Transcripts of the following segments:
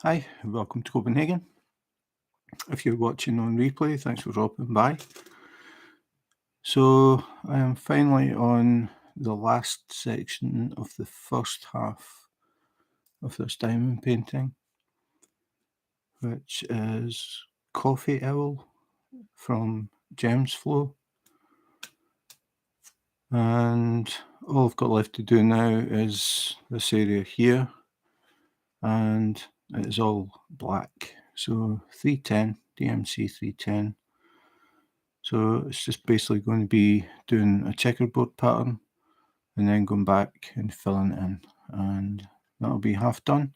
Hi, welcome to Copenhagen. If you're watching on replay, thanks for dropping by. So I am finally on the last section of the first half of this diamond painting, which is Coffee Owl from GemsFlow. And all I've got left to do now is this area here, and it is all black. So 310, DMC 310. So it's just basically going to be doing a checkerboard pattern and then going back and filling it in, and that'll be half done.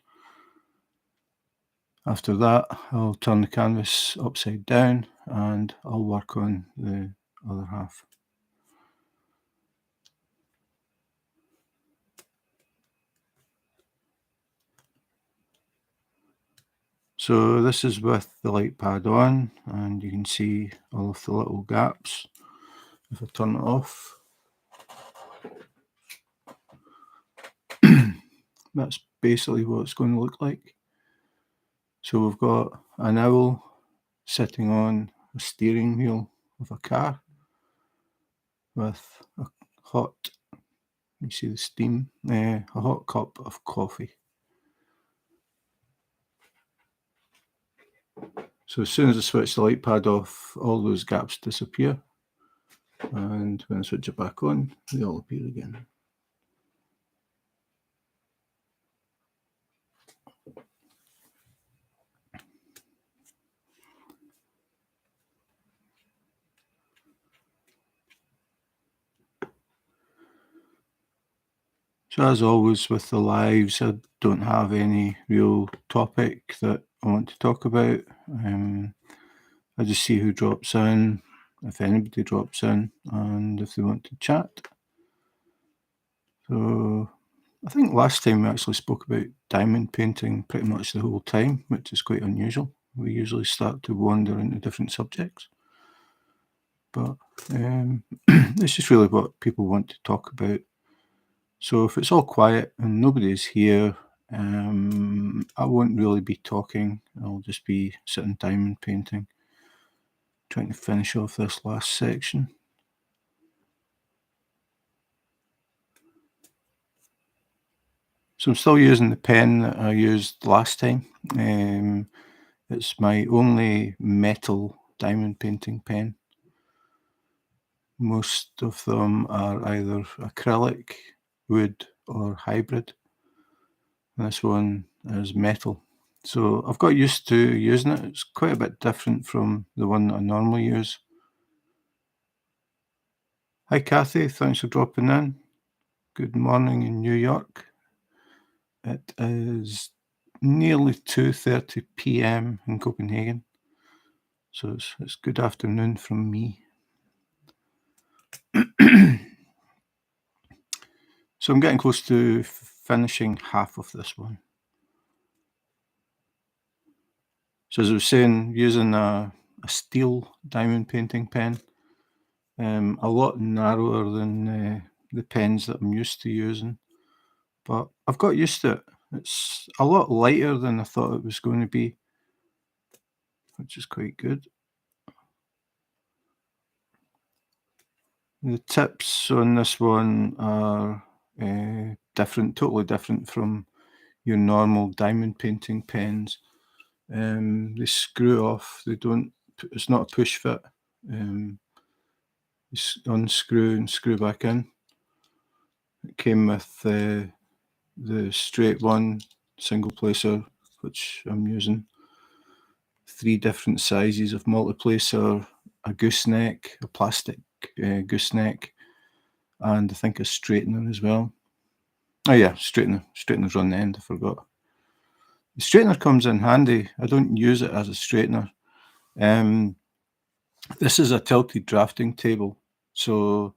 After that, I'll turn the canvas upside down and I'll work on the other half. So this is with the light pad on, and you can see all of the little gaps. If I turn it off, that's basically what it's going to look like. So we've got an owl sitting on a steering wheel of a car with a hot, you see the steam, a hot cup of coffee. So as soon as I switch the light pad off, all those gaps disappear, and when I switch it back on, they all appear again. So as always with the lives, I don't have any real topic that I want to talk about. I just see who drops in, if anybody drops in, and if they want to chat. So I think last time we actually spoke about diamond painting pretty much the whole time, which is quite unusual. We usually start to wander into different subjects. But it's just really what people want to talk about. So if it's all quiet and nobody's here, I won't really be talking. I'll just be sitting diamond painting, trying to finish off this last section. So I'm still using the pen that I used last time. It's my only metal diamond painting pen. Most of them are either acrylic, wood, or hybrid. This one is metal. So I've got used to using it. It's quite a bit different from the one that I normally use. Hi Kathy, thanks for dropping in. Good morning in New York. It is nearly 2:30 p.m. in Copenhagen. So it's good afternoon from me. So I'm getting close to finishing half of this one. So as I was saying, using a steel diamond painting pen, a lot narrower than the pens that I'm used to using, but I've got used to it. It's a lot lighter than I thought it was going to be, which is quite good. The tips on this one are different, totally different from your normal diamond painting pens. They screw off. They don't. It's not a push fit. You unscrew and screw back in. It came with the straight one, single placer, which I'm using. 3 different sizes of multiplacer, a gooseneck, a plastic gooseneck, and I think a straightener as well. Oh yeah, straightener's on the end, I forgot. The straightener comes in handy. I don't use it as a straightener. This is a tilted drafting table, so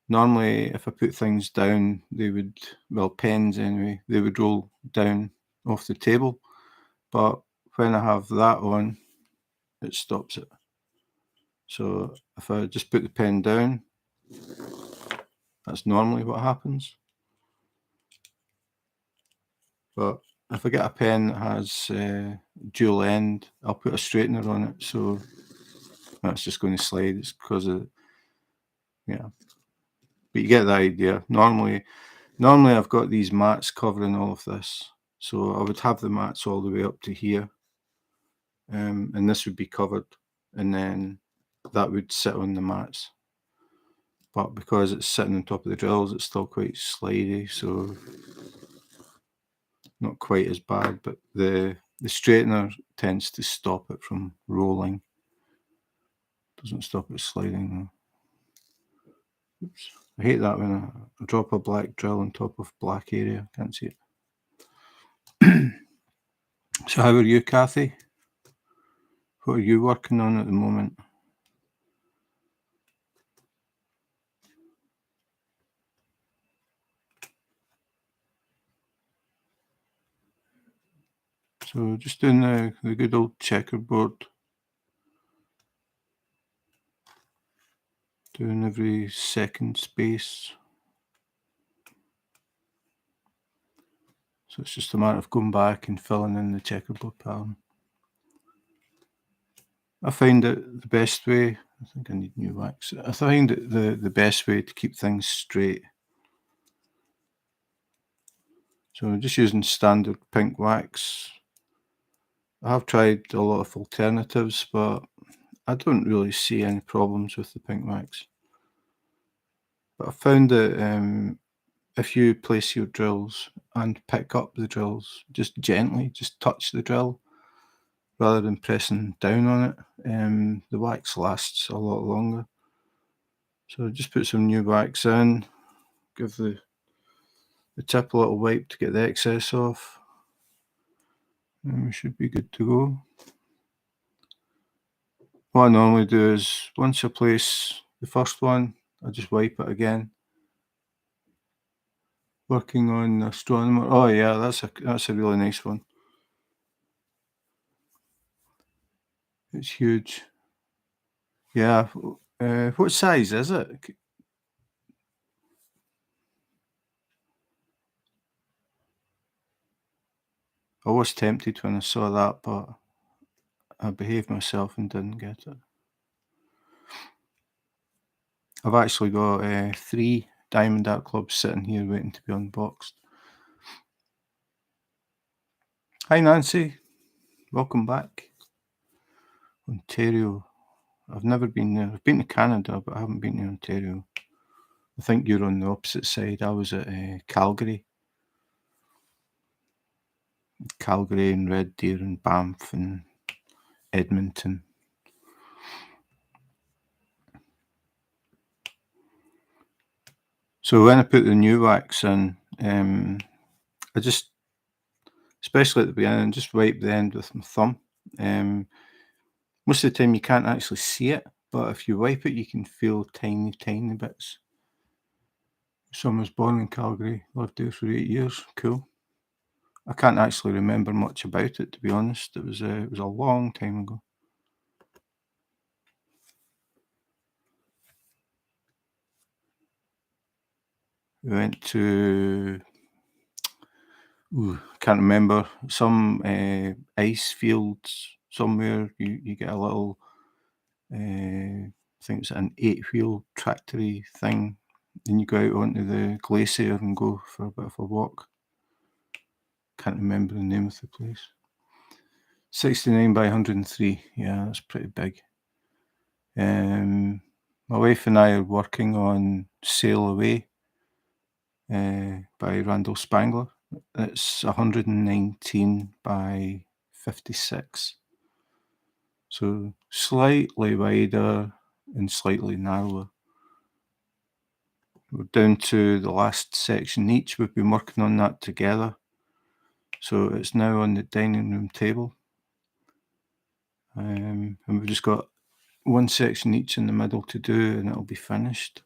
normally if I put things down, they would, well, pens anyway, they would roll down off the table, but when I have that on, it stops it. So if I just put the pen down, that's normally what happens. But if I get a pen that has dual end, I'll put a straightener on it, so that's just going to slide. It's because of, yeah. But you get the idea. Normally I've got these mats covering all of this, so I would have the mats all the way up to here, and this would be covered, and then that would sit on the mats. But because it's sitting on top of the drills, it's still quite slidey, so not quite as bad. But the straightener tends to stop it from rolling. Doesn't stop it sliding though. Oops. I hate that when I drop a black drill on top of black area. Can't see it. So how are you, Kathy? What are you working on at the moment? So just doing the good old checkerboard. Doing every second space. So it's just a matter of going back and filling in the checkerboard pattern. I find that the best way, I think I need new wax. I find that the best way to keep things straight. So I'm just using standard pink wax. I have tried a lot of alternatives, but I don't really see any problems with the pink wax. But I found that if you place your drills and pick up the drills just gently, just touch the drill rather than pressing down on it, the wax lasts a lot longer. So just put some new wax in, give the tip a little wipe to get the excess off, and we should be good to go. What I normally do is once I place the first one, I just wipe it again. Working on astronomer. Oh yeah, that's a really nice one. It's huge. Yeah. What size is it? I was tempted when I saw that, but I behaved myself and didn't get it. I've actually got 3 Diamond Art Clubs sitting here waiting to be unboxed. Hi Nancy, welcome back. Ontario. I've never been there. I've been to Canada, but I haven't been to Ontario. I think you're on the opposite side. I was at Calgary. Calgary and Red Deer and Banff and Edmonton. So when I put the new wax in, I just, especially at the beginning, just wipe the end with my thumb. Most of the time you can't actually see it, but if you wipe it, you can feel tiny, tiny bits. Someone was born in Calgary, lived there for 8 years. Cool. I can't actually remember much about it, to be honest. It was a long time ago. We went to, can't remember, some ice fields somewhere. You get a little, I think it's an 8-wheel tractory thing. Then you go out onto the glacier and go for a bit of a walk. Can't remember the name of the place. 69 by 103. Yeah, that's pretty big. My wife and I are working on Sail Away by Randall Spangler. It's 119 by 56. So slightly wider and slightly narrower. We're down to the last section each. We've been working on that together. So it's now on the dining room table. And we've just got one section each in the middle to do and it'll be finished.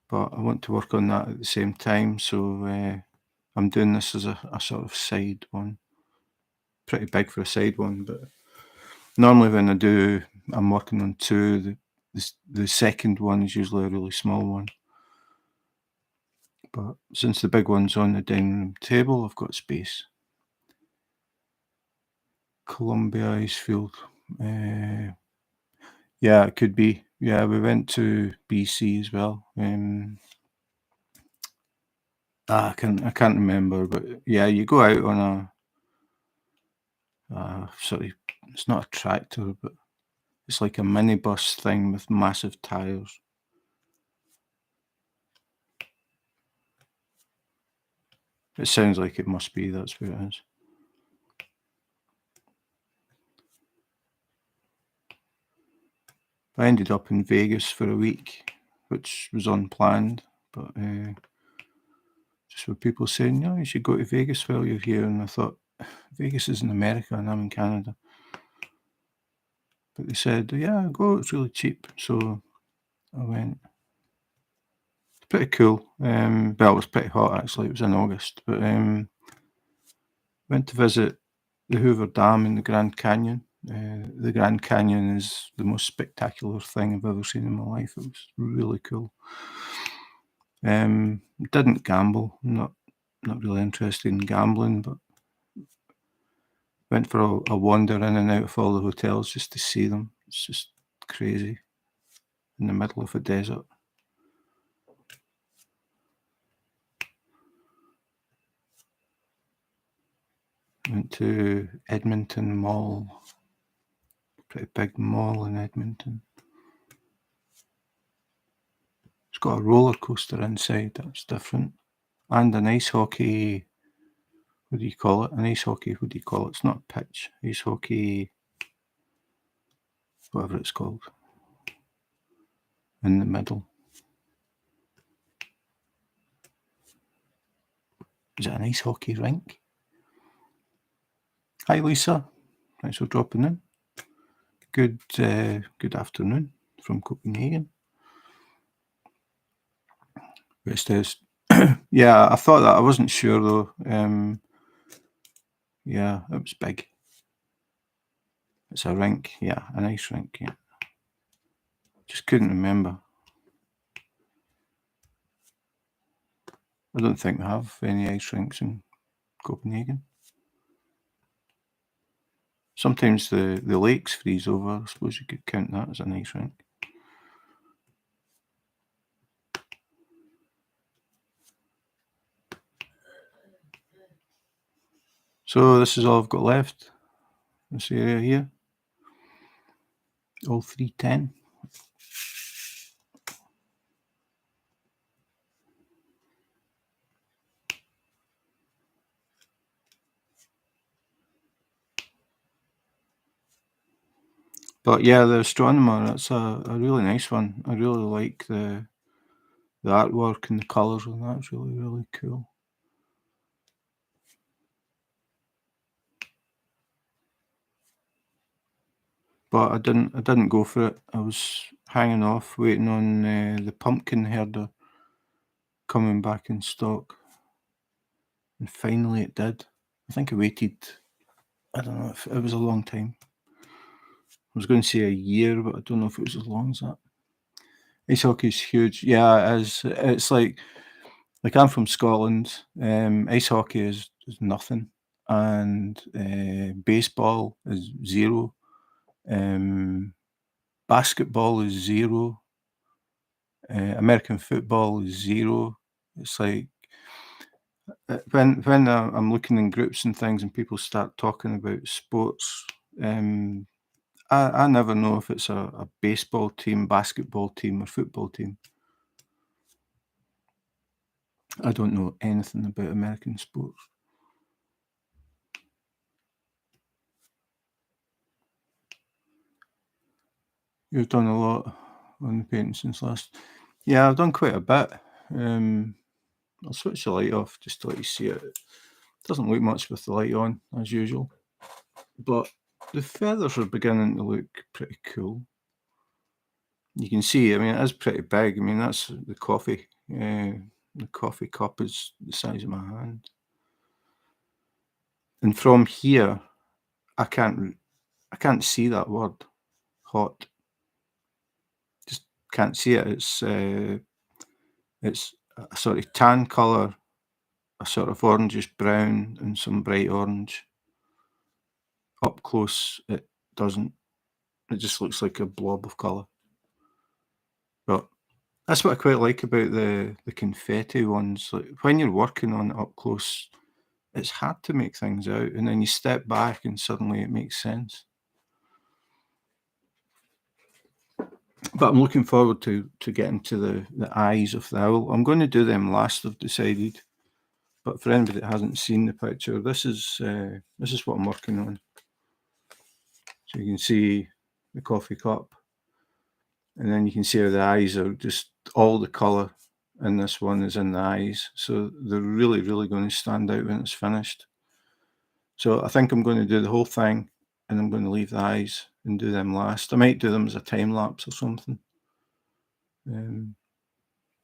But I want to work on that at the same time, so I'm doing this as a sort of side one. Pretty big for a side one, but normally when I'm working on 2, the second one is usually a really small one. But since the big one's on the dining room table, I've got space. Columbia Icefield. Yeah, it could be. Yeah, we went to BC as well. I can't remember, but yeah, you go out on it's not a tractor, but it's like a minibus thing with massive tires. It sounds like it must be. That's where it is. I ended up in Vegas for a week, which was unplanned, but just with people saying, "No, you should go to Vegas while you're here," and I thought, Vegas is in America and I'm in Canada. But they said, "Yeah, go. It's really cheap." So I went. It's pretty cool. Well, it was pretty hot actually. It was in August, but went to visit the Hoover Dam in the Grand Canyon. The Grand Canyon is the most spectacular thing I've ever seen in my life. It was really cool. Didn't gamble. Not really interested in gambling, but went for a wander in and out of all the hotels just to see them. It's just crazy in the middle of a desert. Went to Edmonton Mall. Pretty big mall in Edmonton. It's got a roller coaster inside. That's different. And an ice hockey. What do you call it? An ice hockey. What do you call it? It's not a pitch. Ice hockey. Whatever it's called. In the middle. Is it an ice hockey rink? Hi, Lisa. Thanks for dropping in. Good afternoon from Copenhagen. West Est. Yeah, I thought that. I wasn't sure though. Yeah, it was big. It's a rink. Yeah, an ice rink. Yeah. Just couldn't remember. I don't think we have any ice rinks in Copenhagen. Sometimes the lakes freeze over. I suppose you could count that as an ice rink. So this is all I've got left. This area here. All 310. But yeah, the astronomer, that's a really nice one. I really like the artwork and the colours on that. It's really, really cool. But I didn't go for it. I was hanging off, waiting on the pumpkin herder coming back in stock. And finally it did. I think I waited, I don't know, if it was a long time. I was going to say a year, but I don't know if it was as long as that. Ice hockey's huge. Yeah, it is. It's like I'm from Scotland. Ice hockey is nothing, and baseball is zero. Basketball is zero. American football is zero. It's like when I'm looking in groups and things, and people start talking about sports. I never know if it's a baseball team, basketball team, or football team. I don't know anything about American sports. You've done a lot on the painting since last. Yeah, I've done quite a bit. I'll switch the light off just to let you see it. It doesn't look much with the light on, as usual. But the feathers are beginning to look pretty cool. You can see, I mean, it is pretty big. I mean, that's the coffee. The coffee cup is the size of my hand. And from here, I can't see that word, hot. Just can't see it. It's a sort of tan colour, a sort of orangish brown, and some bright orange. Up close, it doesn't. It just looks like a blob of colour. But that's what I quite like about the confetti ones. Like when you're working on it up close, it's hard to make things out, and then you step back and suddenly it makes sense. But I'm looking forward to getting to the eyes of the owl. I'm going to do them last, I've decided. But for anybody that hasn't seen the picture, this is what I'm working on. So you can see the coffee cup, and then you can see how the eyes are just all the colour in this one is in the eyes. So they're really, really going to stand out when it's finished. So I think I'm going to do the whole thing, and I'm going to leave the eyes and do them last. I might do them as a time lapse or something.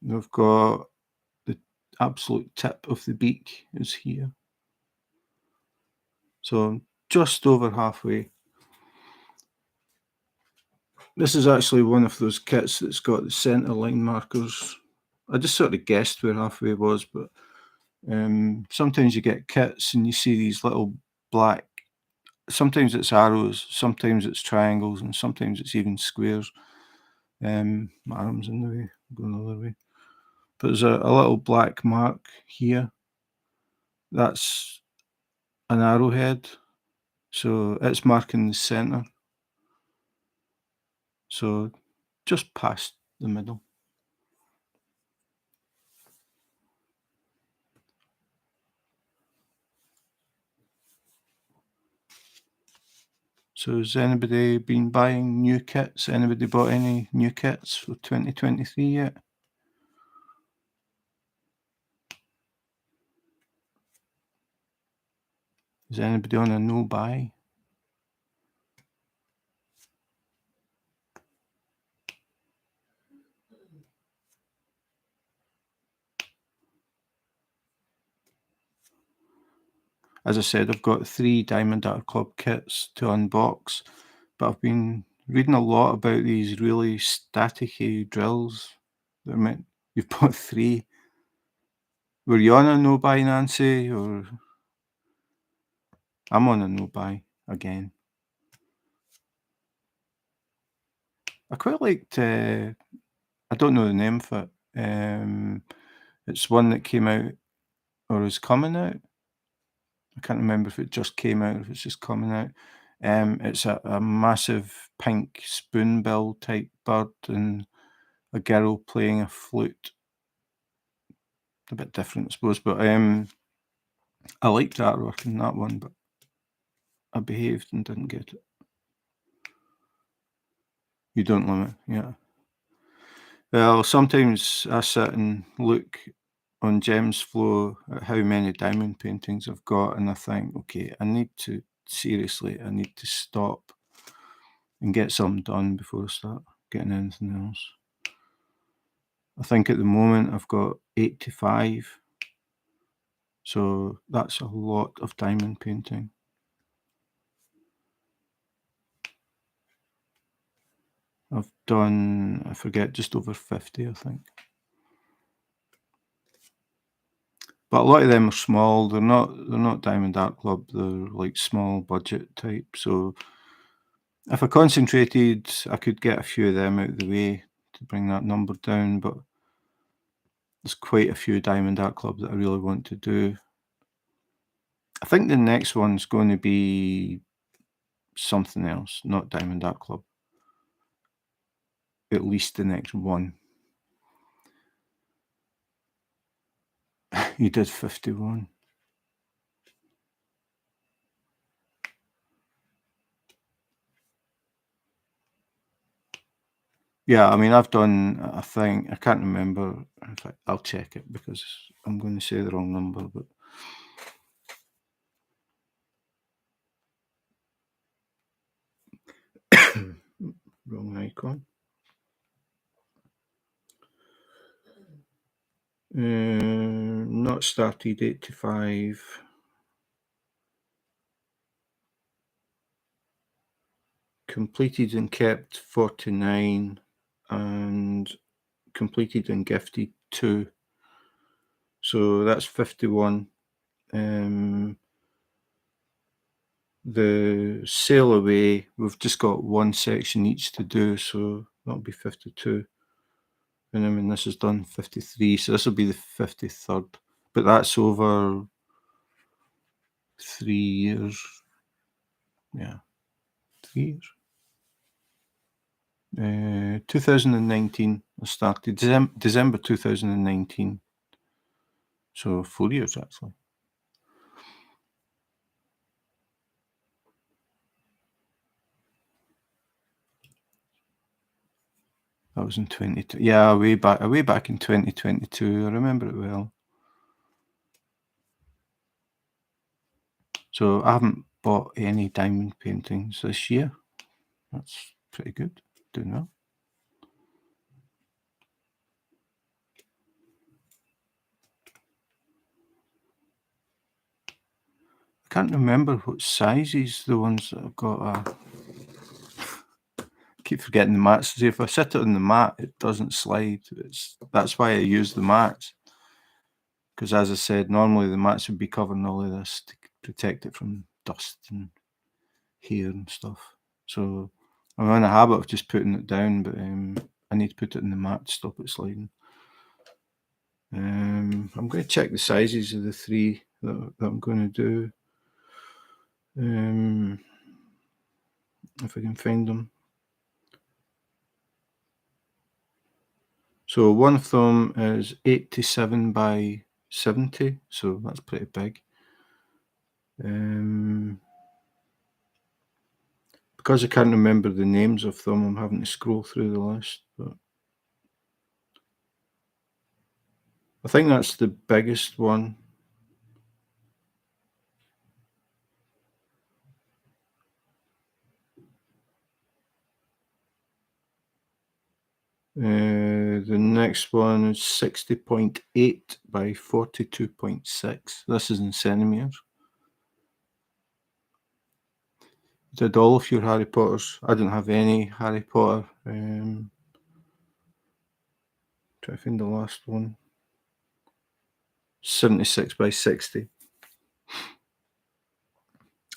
We've got the absolute tip of the beak is here. So just over halfway. This is actually one of those kits that's got the centre line markers. I just sort of guessed where halfway was, but sometimes you get kits and you see these little black, sometimes it's arrows, sometimes it's triangles, and sometimes it's even squares. My arm's in the way, I'm going the other way. But there's a little black mark here. That's an arrowhead. So it's marking the centre. So just past the middle. So has anybody been buying new kits? Anybody bought any new kits for 2023 yet? Is anybody on a no buy? As I said, I've got 3 Diamond Art Club kits to unbox, but I've been reading a lot about these really staticky drills that are meant. You've bought 3. Were you on a no buy, Nancy? Or I'm on a no buy again. I quite liked. I don't know the name of it. It's one that came out or is coming out. I can't remember if it just came out or if it's just coming out. It's a massive pink spoonbill type bird and a girl playing a flute. A bit different, I suppose, but I liked the artwork in that one, but I behaved and didn't get it. You don't limit, yeah. Well, sometimes I sit and look on GemsFlow at how many diamond paintings I've got, and I think, okay, I need to stop and get something done before I start getting anything else. I think at the moment I've got 85, so that's a lot of diamond painting. I've done, I forget, just over 50, I think. But a lot of them are small. They're not Diamond Art Club. They're like small budget type. So if I concentrated, I could get a few of them out of the way to bring that number down. But there's quite a few Diamond Art Club that I really want to do. I think the next one's going to be something else, not Diamond Art Club. At least the next one. You did 51. Yeah, I mean, I've done a thing, I can't remember. In fact, I'll check it because I'm going to say the wrong number, but wrong icon. Not started 85. Completed and kept 49, and completed and gifted 2. So that's 51. The sail away, we've just got one section each to do, so that'll be 52. And then when this is done, 53. So this will be the 53rd. But that's over 3 years. Yeah, 3 years. 2019, I started December 2019. So 4 years actually. That was in 22. Yeah, way back in 2022. I remember it well. So I haven't bought any diamond paintings this year. That's pretty good. Doing well. I can't remember what sizes the ones that I've got. Keep forgetting the mats. See, if I sit it on the mat, it doesn't slide. That's why I use the mats. Because as I said, normally the mats would be covering all of this to protect it from dust and hair and stuff. So I'm in a habit of just putting it down, but I need to put it in the mat to stop it sliding. I'm going to check the sizes of the three that I'm going to do. If I can find them. So one of them is 87 by 70, so that's pretty big. Because I can't remember the names of them, I'm having to scroll through the list. But I think that's the biggest one. The next one is 60.8 by 42.6. This is in centimetres. Did all of your Harry Potters? I didn't have any Harry Potter. Try to find the last one. 76 by 60.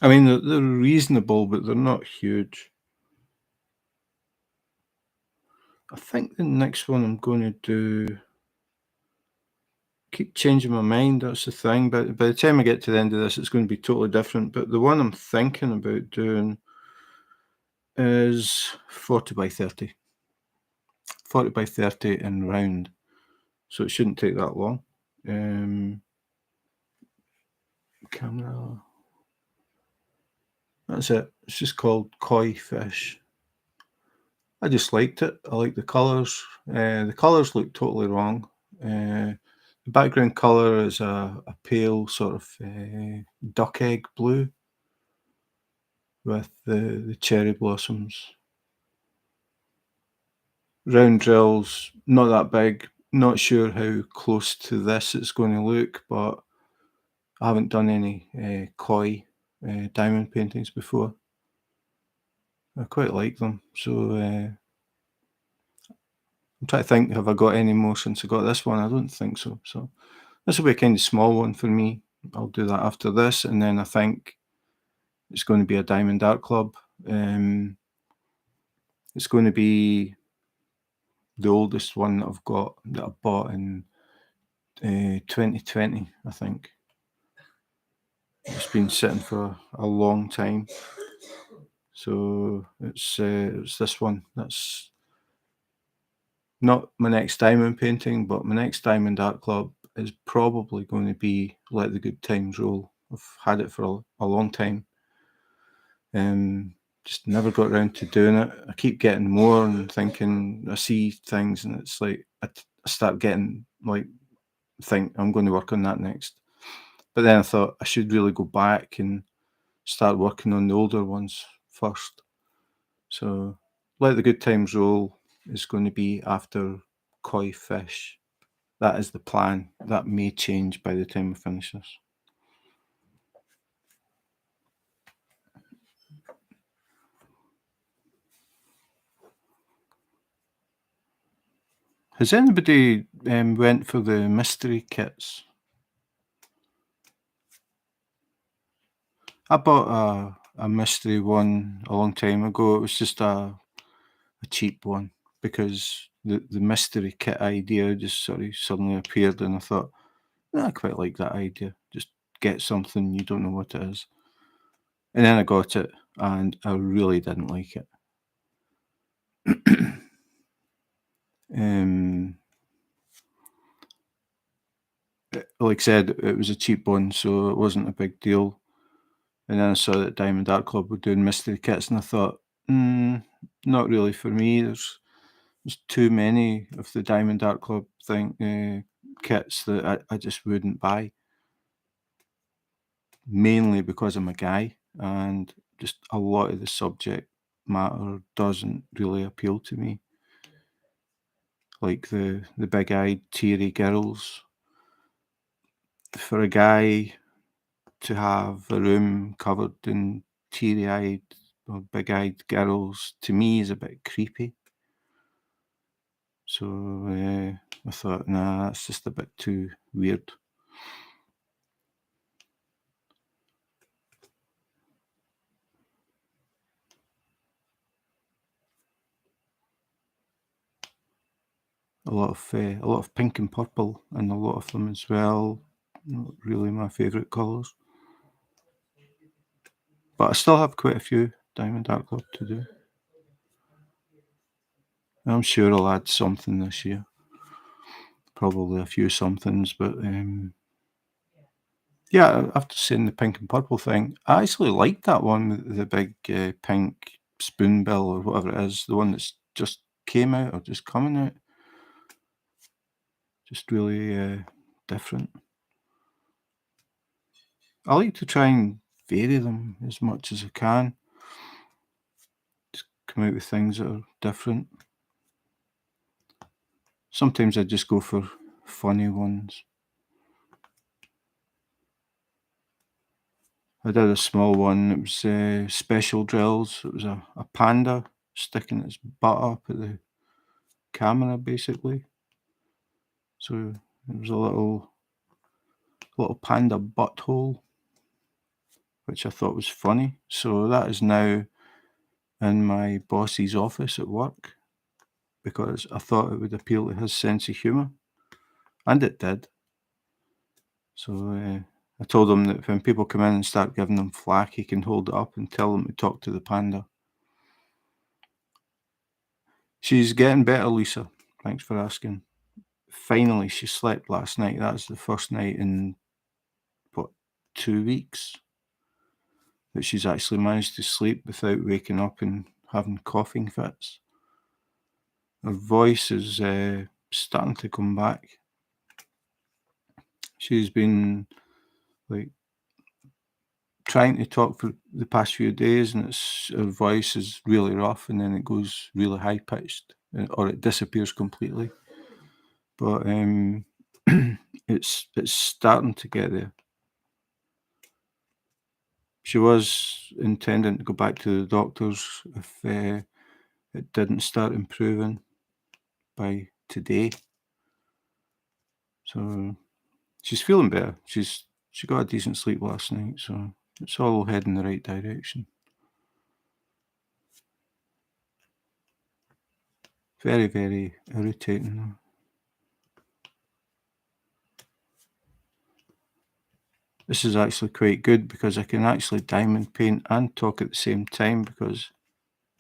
I mean, they're reasonable, but they're not huge. I think the next one I'm going to do... keep changing my mind, that's the thing. But by the time I get to the end of this, it's going to be totally different. But the one I'm thinking about doing is 40 by 30. 40 by 30 and round. So it shouldn't take that long. Camera. That's it. It's just called Koi Fish. I just liked it. I like the colours. The colours look totally wrong. The background colour is a pale sort of duck egg blue with the cherry blossoms. Round drills, not that big. Not sure how close to this it's going to look, but I haven't done any koi diamond paintings before. I quite like them. So I'm trying to think, have I got any more since I got this one? I don't think so. So this will be a kind of small one for me. I'll do that after this, and then I think it's going to be a Diamond Art Club. It's going to be the oldest one that I've got, that I bought in 2020, I think. It's been sitting for a long time. So it's this one. That's not my next diamond painting, but my next Diamond Art Club is probably going to be Let the Good Times Roll. I've had it for a long time. Just never got around to doing it. I keep getting more and thinking, I see things and it's like I start getting like, think I'm going to work on that next. But then I thought I should really go back and start working on the older ones first. So Let the Good Times Roll is going to be after Koi Fish. That is the plan. That may change by the time I finish this. Has anybody went for the mystery kits? I bought a mystery one a long time ago. It was just a cheap one because the mystery kit idea just sort of suddenly appeared, and I thought, "Nah, I quite like that idea. Just get something you don't know what it is." And then I got it, and I really didn't like it. um, like I said, it was a cheap one, so it wasn't a big deal. And then I saw that Diamond Art Club were doing mystery kits, and I thought, not really for me. There's too many of the Diamond Art Club kits that I just wouldn't buy, mainly because I'm a guy, and just a lot of the subject matter doesn't really appeal to me, like the big-eyed, teary girls. For a guy to have a room covered in teary-eyed or big-eyed girls, to me, is a bit creepy. So, I thought, "Nah, that's just a bit too weird." A lot of pink and purple and a lot of them as well. Not really my favourite colours. But I still have quite a few Diamond Art Club to do. I'm sure I'll add something this year. Probably a few somethings, but yeah, after seeing the pink and purple thing, I actually liked that one with the big pink spoonbill or whatever it is, the one that's just came out or just coming out. Just really different. I like to try and vary them as much as I can. Just come out with things that are different. Sometimes I just go for funny ones. I did a small one. It was special drills. It was a panda sticking its butt up at the camera, basically. So it was a little panda butthole, which I thought was funny. So that is now in my boss's office at work because I thought it would appeal to his sense of humour, and it did. So I told him that when people come in and start giving him flack, he can hold it up and tell them to talk to the panda. She's getting better, Lisa. Thanks for asking. Finally, she slept last night. That's the first night in, what, 2 weeks that she's actually managed to sleep without waking up and having coughing fits. Her voice is starting to come back. She's been like trying to talk for the past few days, and her voice is really rough, and then it goes really high pitched, or it disappears completely. But it's starting to get there. She was intending to go back to the doctors if it didn't start improving by today. So she's feeling better. She got a decent sleep last night, so it's all heading in the right direction. Very, very irritating though. This is actually quite good because I can actually diamond paint and talk at the same time because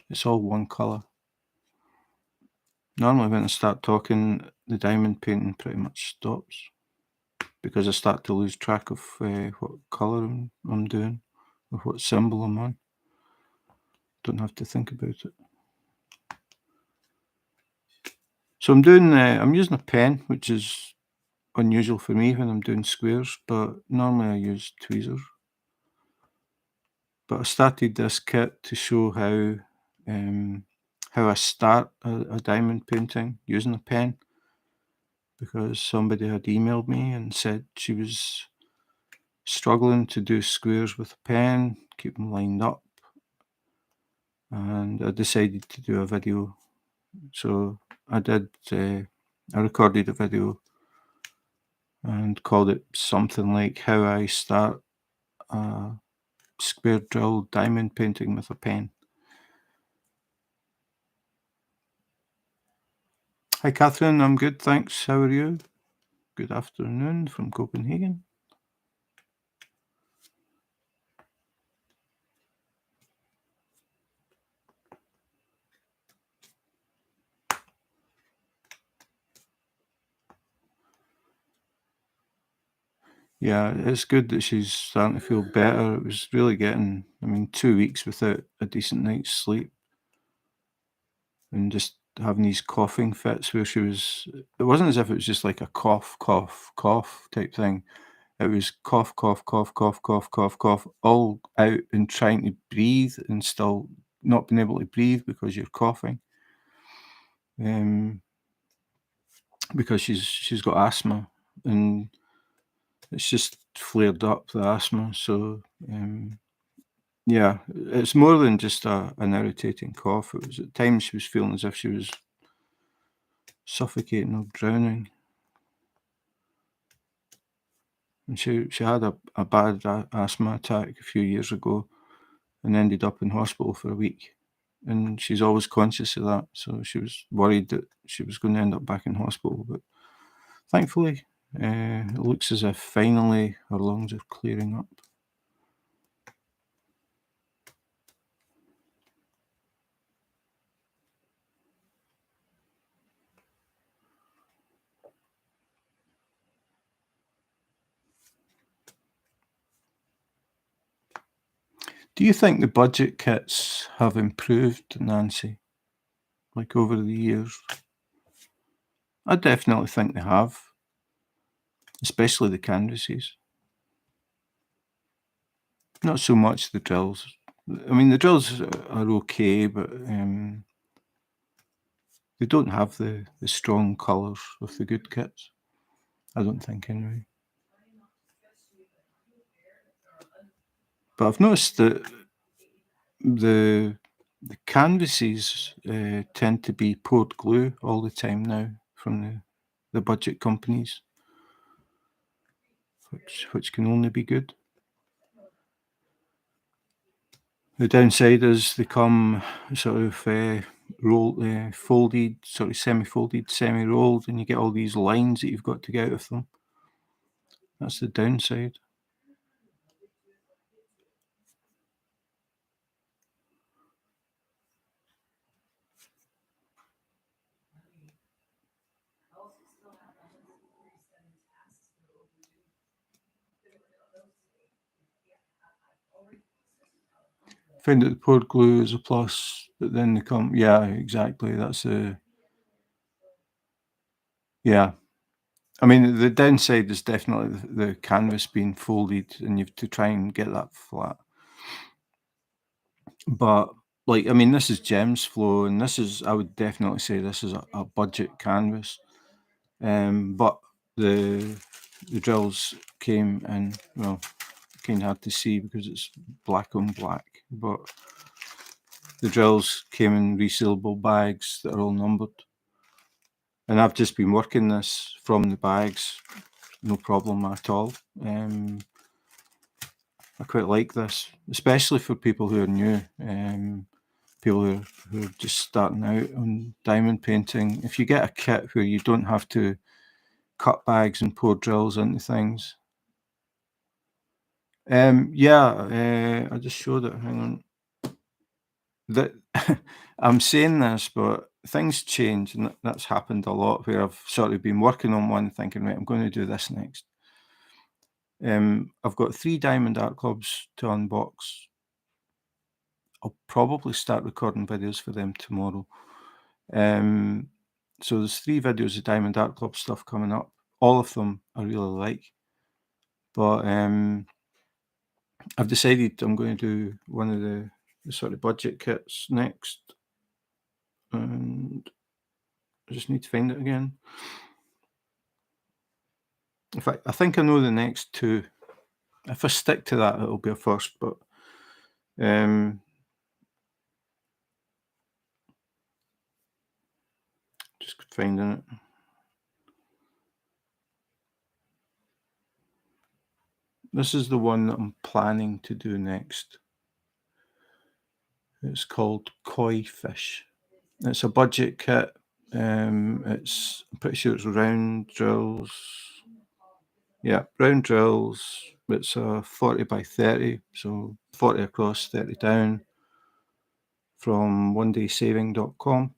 it's all one colour. Normally when I start talking, the diamond painting pretty much stops because I start to lose track of what colour I'm doing or what symbol I'm on. Don't have to think about it. So I'm using a pen, which is unusual for me when I'm doing squares, but normally I use tweezers. But I started this kit to show how I start a diamond painting using a pen because somebody had emailed me and said she was struggling to do squares with a pen, keep them lined up, and I decided to do a video. So I did. I recorded a video and called it something like "How I Start a square drill diamond painting with a pen. Hi, Catherine. I'm good, thanks. How are you? Good afternoon from Copenhagen. Yeah, it's good that she's starting to feel better. It was really getting, 2 weeks without a decent night's sleep and just having these coughing fits where it wasn't as if it was just like a cough, cough, cough type thing. It was cough, cough, cough, cough, cough, cough, cough, all out and trying to breathe and still not being able to breathe because you're coughing. Because she's got asthma and it's just flared up the asthma. So yeah, it's more than just an irritating cough. It was at times she was feeling as if she was suffocating or drowning. And she had a bad asthma attack a few years ago and ended up in hospital for a week. And she's always conscious of that. So she was worried that she was going to end up back in hospital. But thankfully, it looks as if finally her lungs are clearing up. Do you think the budget kits have improved, Nancy, like over the years? I definitely think they have, especially the canvases. Not so much the drills. The drills are okay, but they don't have the strong colours of the good kits. I don't think, anyway. But I've noticed that the the canvases tend to be poured glue all the time now from the budget companies, which can only be good. The downside is they come sort of folded, sort of semi-folded, semi-rolled, and you get all these lines that you've got to get out of them. That's the downside. Find that the poured glue is a plus, but then they come. Yeah, exactly. Yeah. The downside is definitely the canvas being folded, and you have to try and get that flat. But this is GemsFlow, and I would definitely say this is a budget canvas. But the the drills came in, well, kind of hard to see because it's black on black, but the drills came in resealable bags that are all numbered. And I've just been working this from the bags, no problem at all. I quite like this, especially for people who are new, people who are just starting out on diamond painting. If you get a kit where you don't have to cut bags and pour drills into things. Yeah, I just showed it. Hang on. That I'm saying this, but things change, and that's happened a lot where I've sort of been working on one, thinking, right, I'm going to do this next. I've got 3 diamond art clubs to unbox. I'll probably start recording videos for them tomorrow. So there's 3 videos of diamond art club stuff coming up. All of them I really like, but I've decided I'm going to do one of the sort of budget kits next, and I just need to find it again. In fact, I think I know the next 2. If I stick to that, it'll be a first, but um, just finding it. This is the one that I'm planning to do next. It's called Koi Fish. It's a budget kit. I'm pretty sure it's round drills. Yeah, round drills. It's a 40 by 30, so 40 across, 30 down, from onedaysaving.com.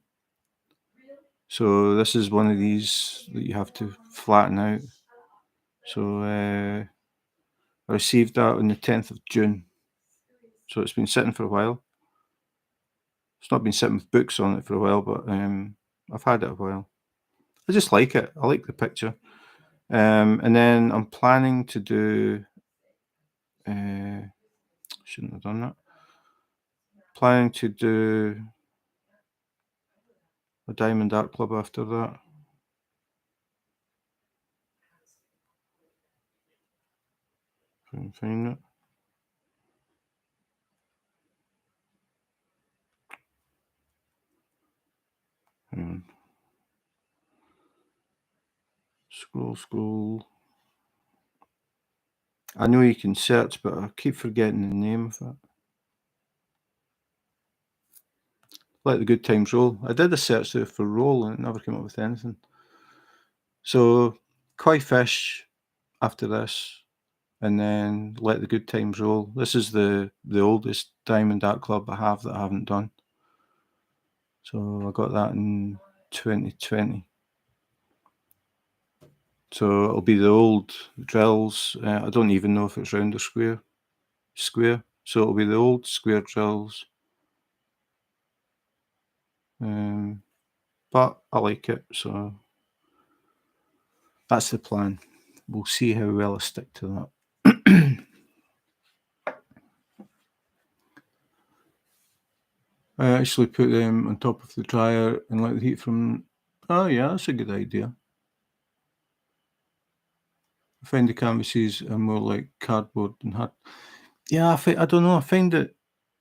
So this is one of these that you have to flatten out. So I received that on the 10th of June. So it's been sitting for a while. It's not been sitting with books on it for a while, but I've had it a while. I just like it. I like the picture. And then I'm planning to do... shouldn't have done that. Planning to do a Diamond Art Club after that. If I can find it. Hang on. Scroll. I know you can search, but I keep forgetting the name of it. Let the Good Times Roll. I did a search there for roll and it never came up with anything. So Koi Fish after this, and then Let the Good Times Roll. This is the oldest Diamond Art Club I have that I haven't done. So I got that in 2020. So it'll be the old drills. I don't even know if it's round or square. Square. So it'll be the old square drills. But I like it, so that's the plan. We'll see how well I stick to that. I actually put them on top of the dryer and let the heat from... Oh yeah, that's a good idea. I find the canvases are more like cardboard than hard. Yeah, I don't know. I find that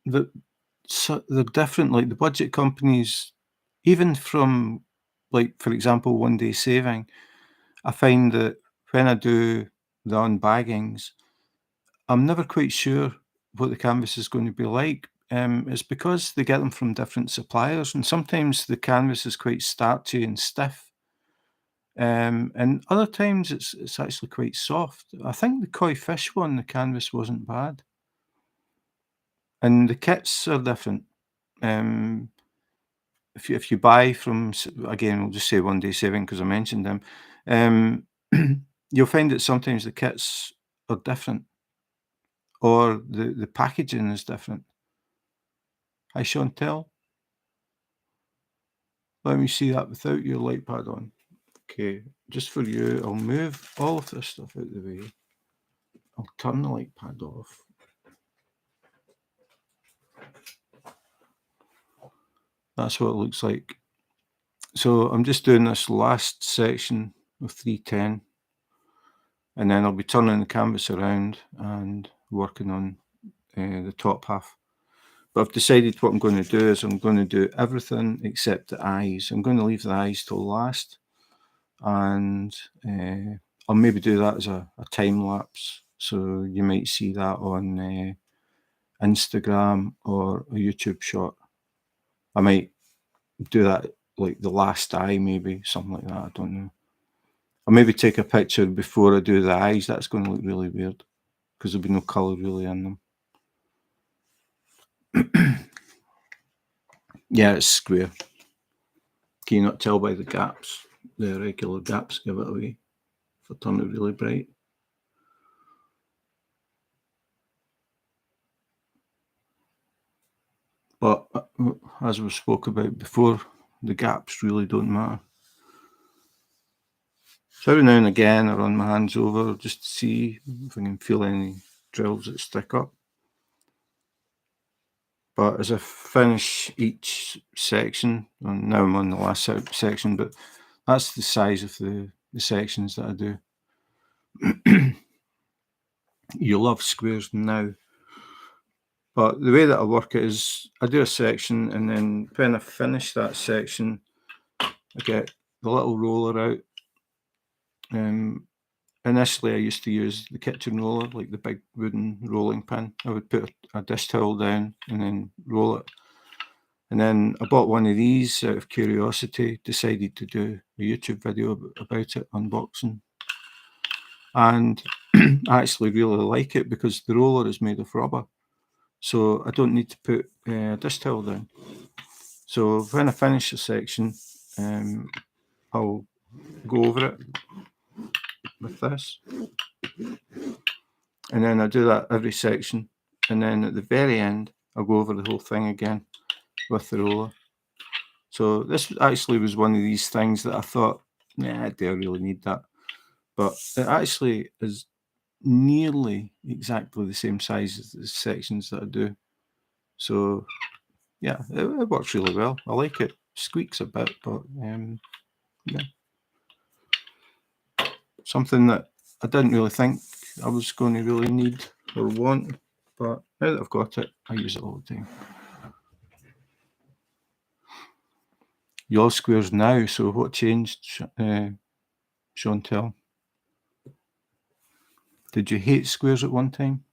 they're different. Like the budget companies, even from, like, for example, One Day Saving, I find that when I do the unbaggings, I'm never quite sure what the canvas is going to be like. It's because they get them from different suppliers, and sometimes the canvas is quite starchy and stiff. And other times it's actually quite soft. I think the Koi Fish one, the canvas wasn't bad. And the kits are different. If you buy from, again, we'll just say One Day Saving because I mentioned them, you'll find that sometimes the kits are different, or the packaging is different. Hi, Chantel. Let me see that without your light pad on. Okay, just for you, I'll move all of this stuff out of the way. I'll turn the light pad off. That's what it looks like. So I'm just doing this last section of 310, and then I'll be turning the canvas around and working on the top half. But I've decided what I'm going to do is I'm going to do everything except the eyes. I'm going to leave the eyes till last, and I'll maybe do that as a time lapse. So you might see that on Instagram or a YouTube shot. I might do that like the last eye, maybe something like that. I don't know. I'll maybe take a picture before I do the eyes. That's going to look really weird because there'll be no colour really in them. Yeah, it's square. Can you not tell by the gaps? The regular gaps give it away if I turn it really bright. But as we spoke about before, the gaps really don't matter. So every now and again I run my hands over just to see if I can feel any drills that stick up. But as I finish each section, and now I'm on the last section, but that's the size of the sections that I do. You love squares now. But the way that I work it is I do a section, and then when I finish that section, I get the little roller out, and initially I used to use the kitchen roller, like the big wooden rolling pin. I would put a dish towel down and then roll it. And then I bought one of these out of curiosity, decided to do a YouTube video about it, unboxing. And I actually really like it because the roller is made of rubber. So I don't need to put a dish towel down. So when I finish a section, I'll go over it with this. And then I do that every section. And then at the very end, I'll go over the whole thing again with the roller. So this actually was one of these things that I thought, nah, do I really need that? But it actually is nearly exactly the same size as the sections that I do. So yeah, it works really well. I like it. Squeaks a bit, but yeah. Something that I didn't really think I was going to really need or want, but now that I've got it, I use it all the time. You love squares now, so what changed, Chantel? Did you hate squares at one time?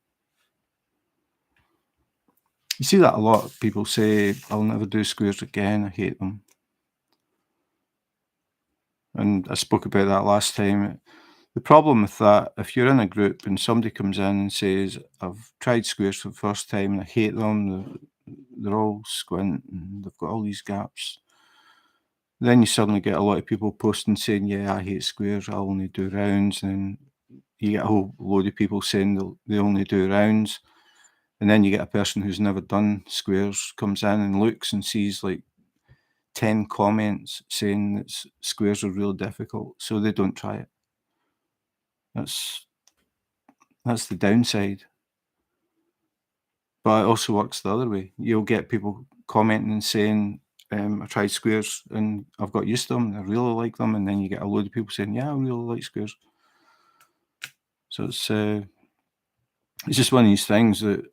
You see that a lot. People say, I'll never do squares again, I hate them. And I spoke about that last time. The problem with that, if you're in a group and somebody comes in and says, I've tried squares for the first time and I hate them, they're all squint and they've got all these gaps, then you suddenly get a lot of people posting saying, yeah, I hate squares, I only do rounds. And you get a whole load of people saying they only do rounds. And then you get a person who's never done squares comes in and looks and sees like 10 comments saying that squares are real difficult, so they don't try it. That's the downside. But it also works the other way. You'll get people commenting and saying, I tried squares and I've got used to them, I really like them. And then you get a load of people saying, yeah, I really like squares. So it's just one of these things that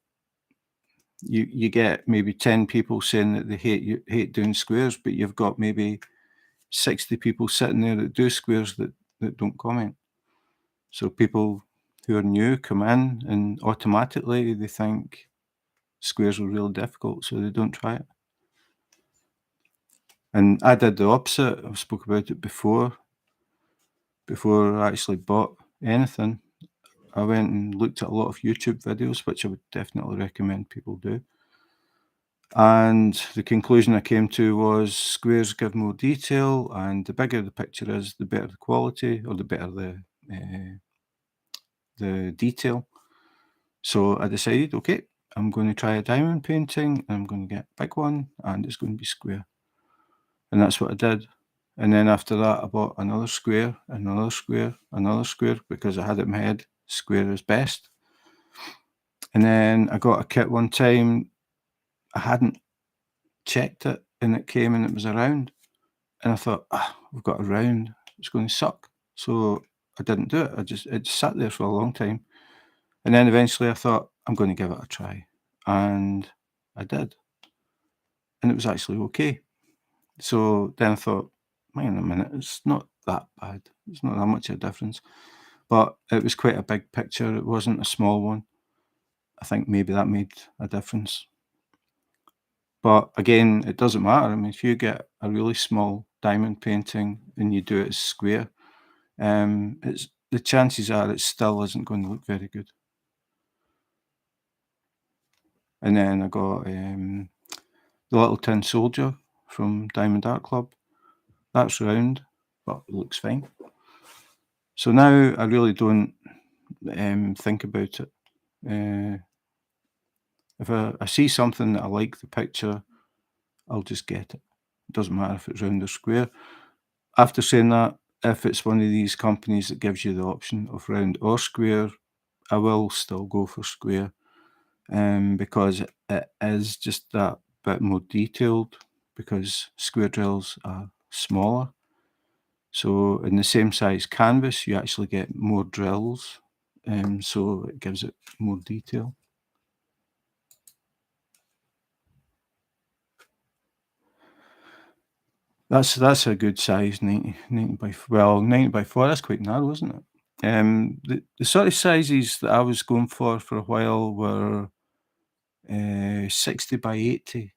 you get maybe 10 people saying that they hate doing squares, but you've got maybe 60 people sitting there that do squares that don't comment. So people who are new come in and automatically they think squares are really difficult, so they don't try it. And I did the opposite. I've spoke about it before. Before I actually bought anything, I went and looked at a lot of YouTube videos, which I would definitely recommend people do. And the conclusion I came to was squares give more detail, and the bigger the picture is, the better the quality, or the better the detail. So I decided, okay, I'm going to try a diamond painting, and I'm going to get a big one, and it's going to be square. And that's what I did. And then after that, I bought another square, another square, another square, because I had it in my head, square is best. And then I got a kit one time, I hadn't checked it, and it came and it was a round. And I thought, we've got a round, it's going to suck. So I didn't do it. It just sat there for a long time. And then eventually I thought, I'm going to give it a try. And I did. And it was actually okay. So then I thought, wait a minute, it's not that bad. It's not that much of a difference. But it was quite a big picture. It wasn't a small one. I think maybe that made a difference. But again, it doesn't matter. I mean, if you get a really small diamond painting and you do it as square, the chances are it still isn't going to look very good. And then I got the Little Tin Soldier from Diamond Art Club. That's round, but it looks fine. So now I really don't think about it. If I see something that I like the picture, I'll just get it. It doesn't matter if it's round or square. After saying that, if it's one of these companies that gives you the option of round or square, I will still go for square, because it is just that bit more detailed, because square drills are smaller. So in the same size canvas, you actually get more drills, so it gives it more detail. That's a good size, 90 by 4. That's quite narrow, isn't it? The sort of sizes that I was going for a while were 60 by 80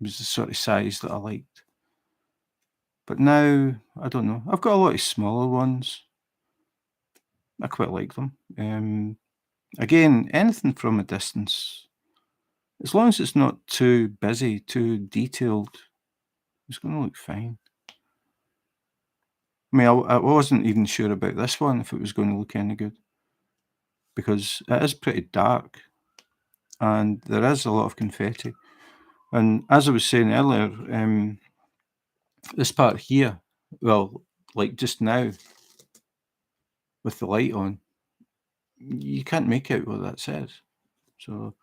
was the sort of size that I liked. But now, I don't know. I've got a lot of smaller ones. I quite like them. Again, anything from a distance, as long as it's not too busy, too detailed, it's going to look fine. I mean, I wasn't even sure about this one if it was going to look any good because it is pretty dark and there is a lot of confetti. And as I was saying earlier, this part here, well, like just now with the light on, you can't make out what that says. So,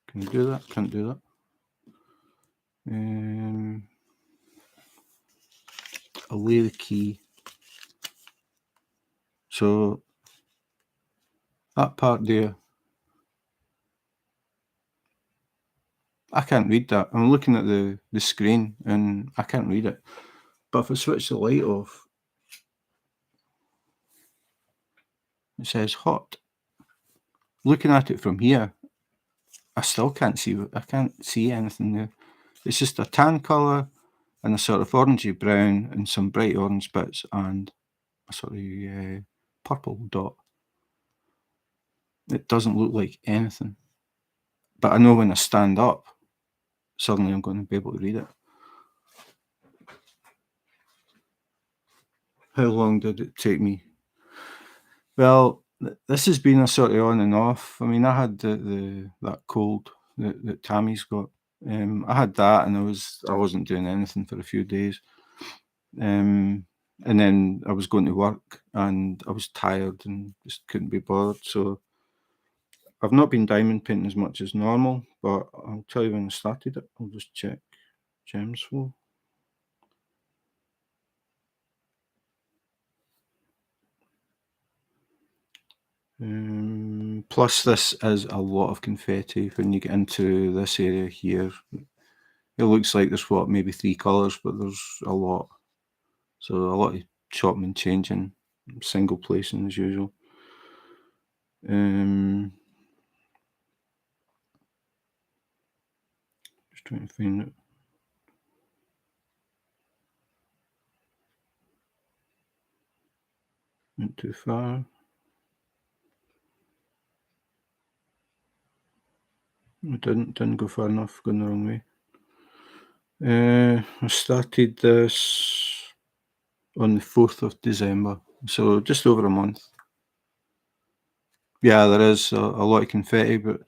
can you do that? Can't do that. I'll lay the key. So, that part there, I can't read that. I'm looking at the screen and I can't read it. But if I switch the light off, it says hot. Looking at it from here, I still can't see anything there. It's just a tan colour and a sort of orangey brown and some bright orange bits and a sort of purple dot. It doesn't look like anything. But I know when I stand up, suddenly I'm going to be able to read it. How long did it take me? Well, this has been a sort of on and off. I mean, I had that cold that Tammy's got. I had that, and I wasn't doing anything for a few days. And then I was going to work, and I was tired and just couldn't be bothered. So I've not been diamond painting as much as normal, but I'll tell you when I started it. I'll just check GemsFlow. Plus, this is a lot of confetti. When you get into this area here, it looks like there's maybe 3 colours, but there's a lot. So a lot of chopping and changing, single placing as usual. Just trying to find it. Went too far. I didn't go far enough, going the wrong way. I started this on the 4th of December, so just over a month. Yeah, there is a lot of confetti, but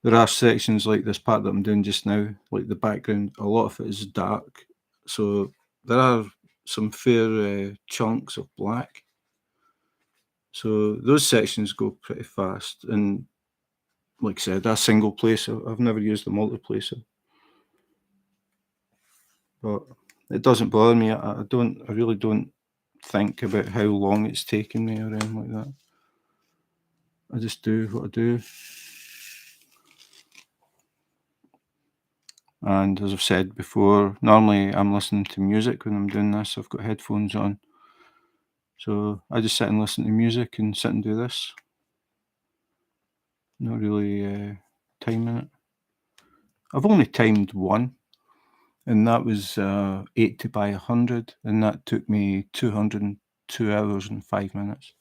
there are sections like this part that I'm doing just now, like the background, a lot of it is dark. So there are some fair chunks of black. So those sections go pretty fast. And like I said, a single placer, I've never used a multi-placer. But it doesn't bother me. I really don't think about how long it's taken me or anything like that. I just do what I do. And as I've said before, normally I'm listening to music when I'm doing this. I've got headphones on. So I just sit and listen to music and sit and do this. Not really timing it. I've only timed one, and that was 80 by 100, and that took me 202 hours and 5 minutes.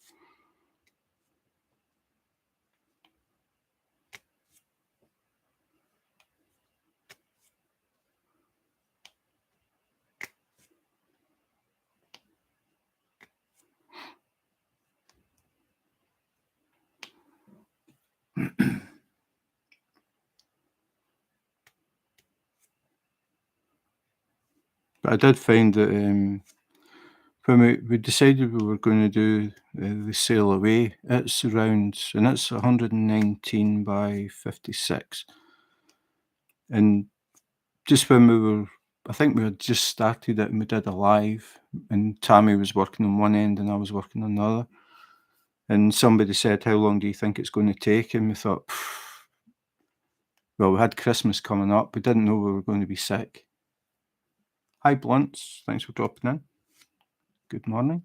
But I did find that when we decided we were going to do the sail away, it's around, and it's 119 by 56. And just when I think we had just started it and we did a live, and Tammy was working on one end and I was working on the other. And somebody said, "How long do you think it's going to take?" And we thought, well, we had Christmas coming up. We didn't know we were going to be sick. Hi, Blunts. Thanks for dropping in. good morning.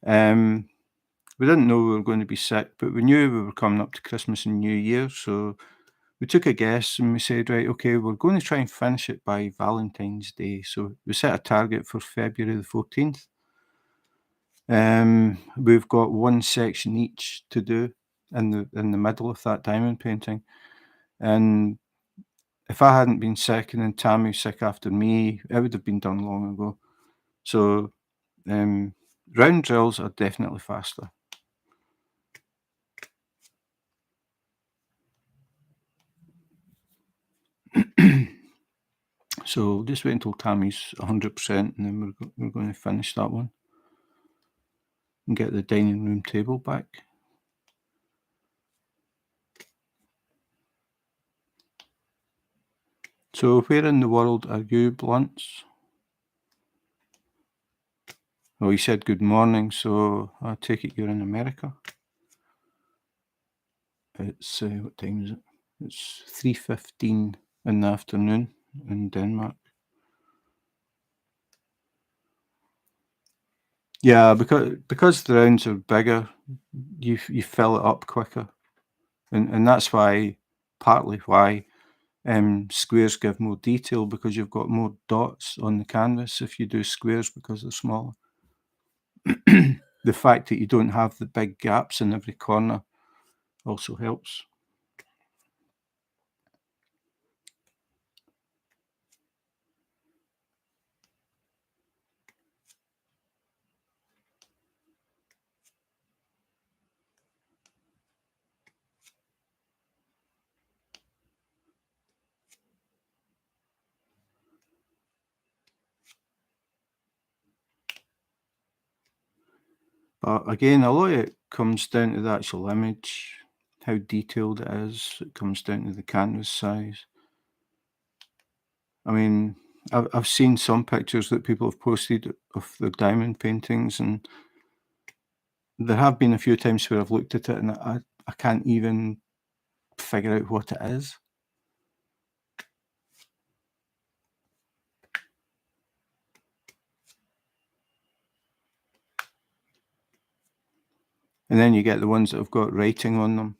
We didn't know we were going to be sick, but we knew we were coming up to Christmas and New Year, so we took a guess and we said, right, okay, we're going to try and finish it by Valentine's Day. So we set a target for February the 14th. We've got one section each to do in the middle of that diamond painting. And if I hadn't been sick and then Tammy was sick after me, it would have been done long ago. So round drills are definitely faster. So just wait until Tammy's 100% and then we're going to finish that one and get the dining room table back. So where in the world are you, Blunts? Oh, you said good morning, so I take it you're in America. It's, what time is it? It's 3:15 in the afternoon in Denmark. Yeah, because the rounds are bigger, you fill it up quicker, and that's partly why squares give more detail, because you've got more dots on the canvas if you do squares because they're smaller. The fact that you don't have the big gaps in every corner also helps. But again, a lot of it comes down to the actual image, how detailed it is. It comes down to the canvas size. I mean, I've seen some pictures that people have posted of the diamond paintings, and there have been a few times where I've looked at it and I can't even figure out what it is. And then you get the ones that have got writing on them.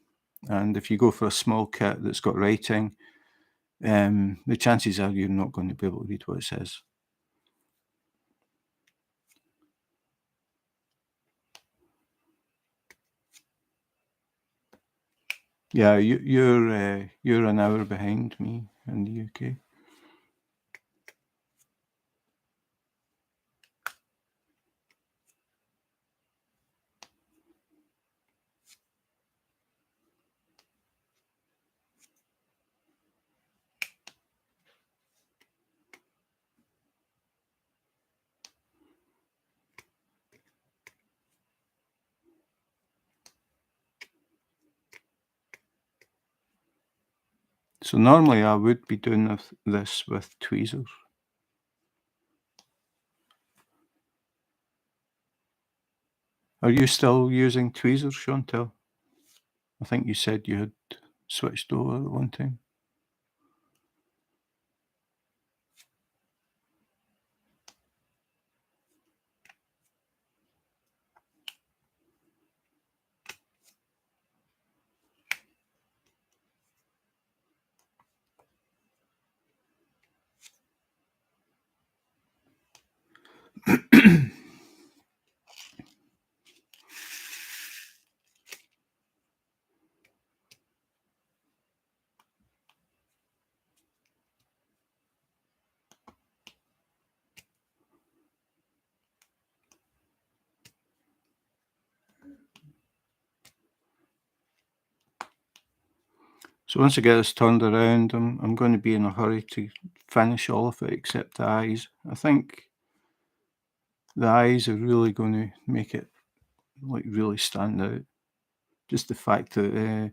And if you go for a small kit that's got writing, the chances are you're not going to be able to read what it says. Yeah, you're an hour behind me in the UK. So normally I would be doing this with tweezers. Are you still using tweezers, Chantel? I think you said you had switched over at one time. So once I get this turned around, I'm going to be in a hurry to finish all of it except the eyes. I think the eyes are really going to make it like really stand out. Just the fact that they're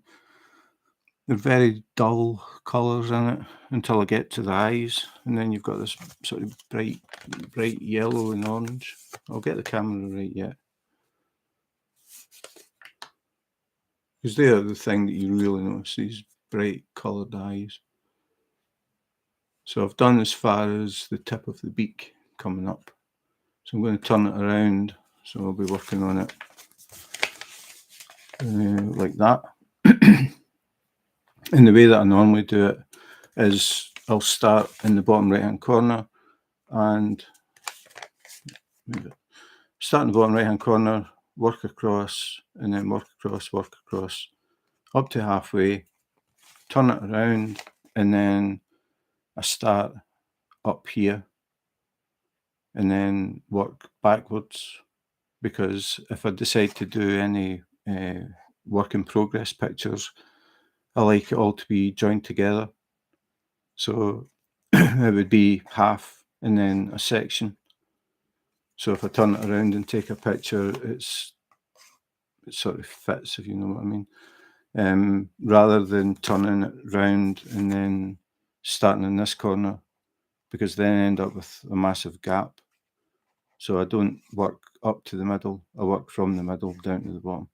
very dull colours in it until I get to the eyes, and then you've got this sort of bright yellow and orange. I'll get the camera right yet, because they are the thing that you really notice, these bright coloured eyes. So I've done as far as the tip of the beak coming up, So I'm going to turn it around, so I'll be working on it like that. And the way that I normally do it is I'll start in the bottom right hand corner and start in the bottom right hand corner, work across, and then work across, up to halfway, turn it around, and then I start up here and then work backwards, because if I decide to do any work in progress pictures, I like it all to be joined together. So it would be half and then a section. So if I turn it around and take a picture, it sort of fits, if you know what I mean. Rather than turning it round and then starting in this corner, because then I end up with a massive gap. So I don't work up to the middle, I work from the middle down to the bottom.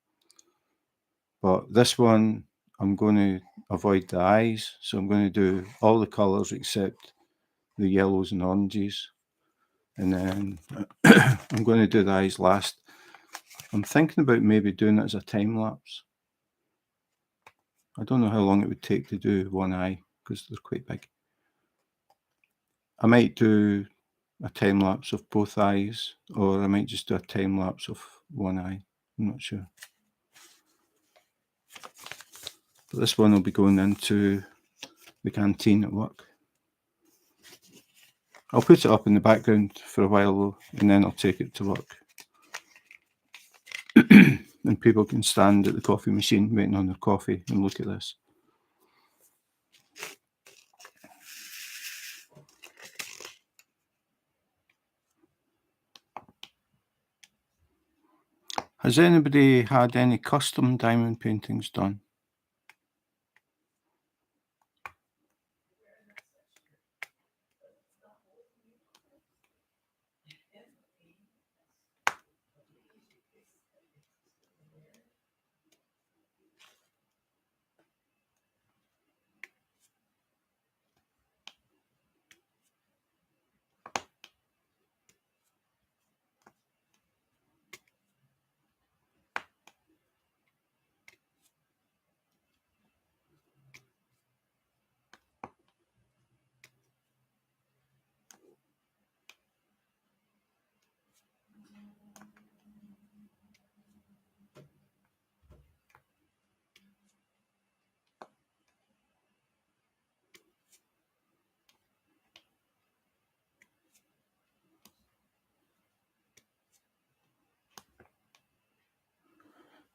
But this one, I'm going to avoid the eyes, so I'm going to do all the colours except the yellows and oranges. And then I'm going to do the eyes last. I'm thinking about maybe doing it as a time lapse. I don't know how long it would take to do one eye, because they're quite big. I might do a time lapse of both eyes, or I might just do a time lapse of one eye. I'm not sure. But this one will be going into the canteen at work. I'll put it up in the background for a while though, and then I'll take it to work. And people can stand at the coffee machine waiting on their coffee and look at this. Has anybody had any custom diamond paintings done?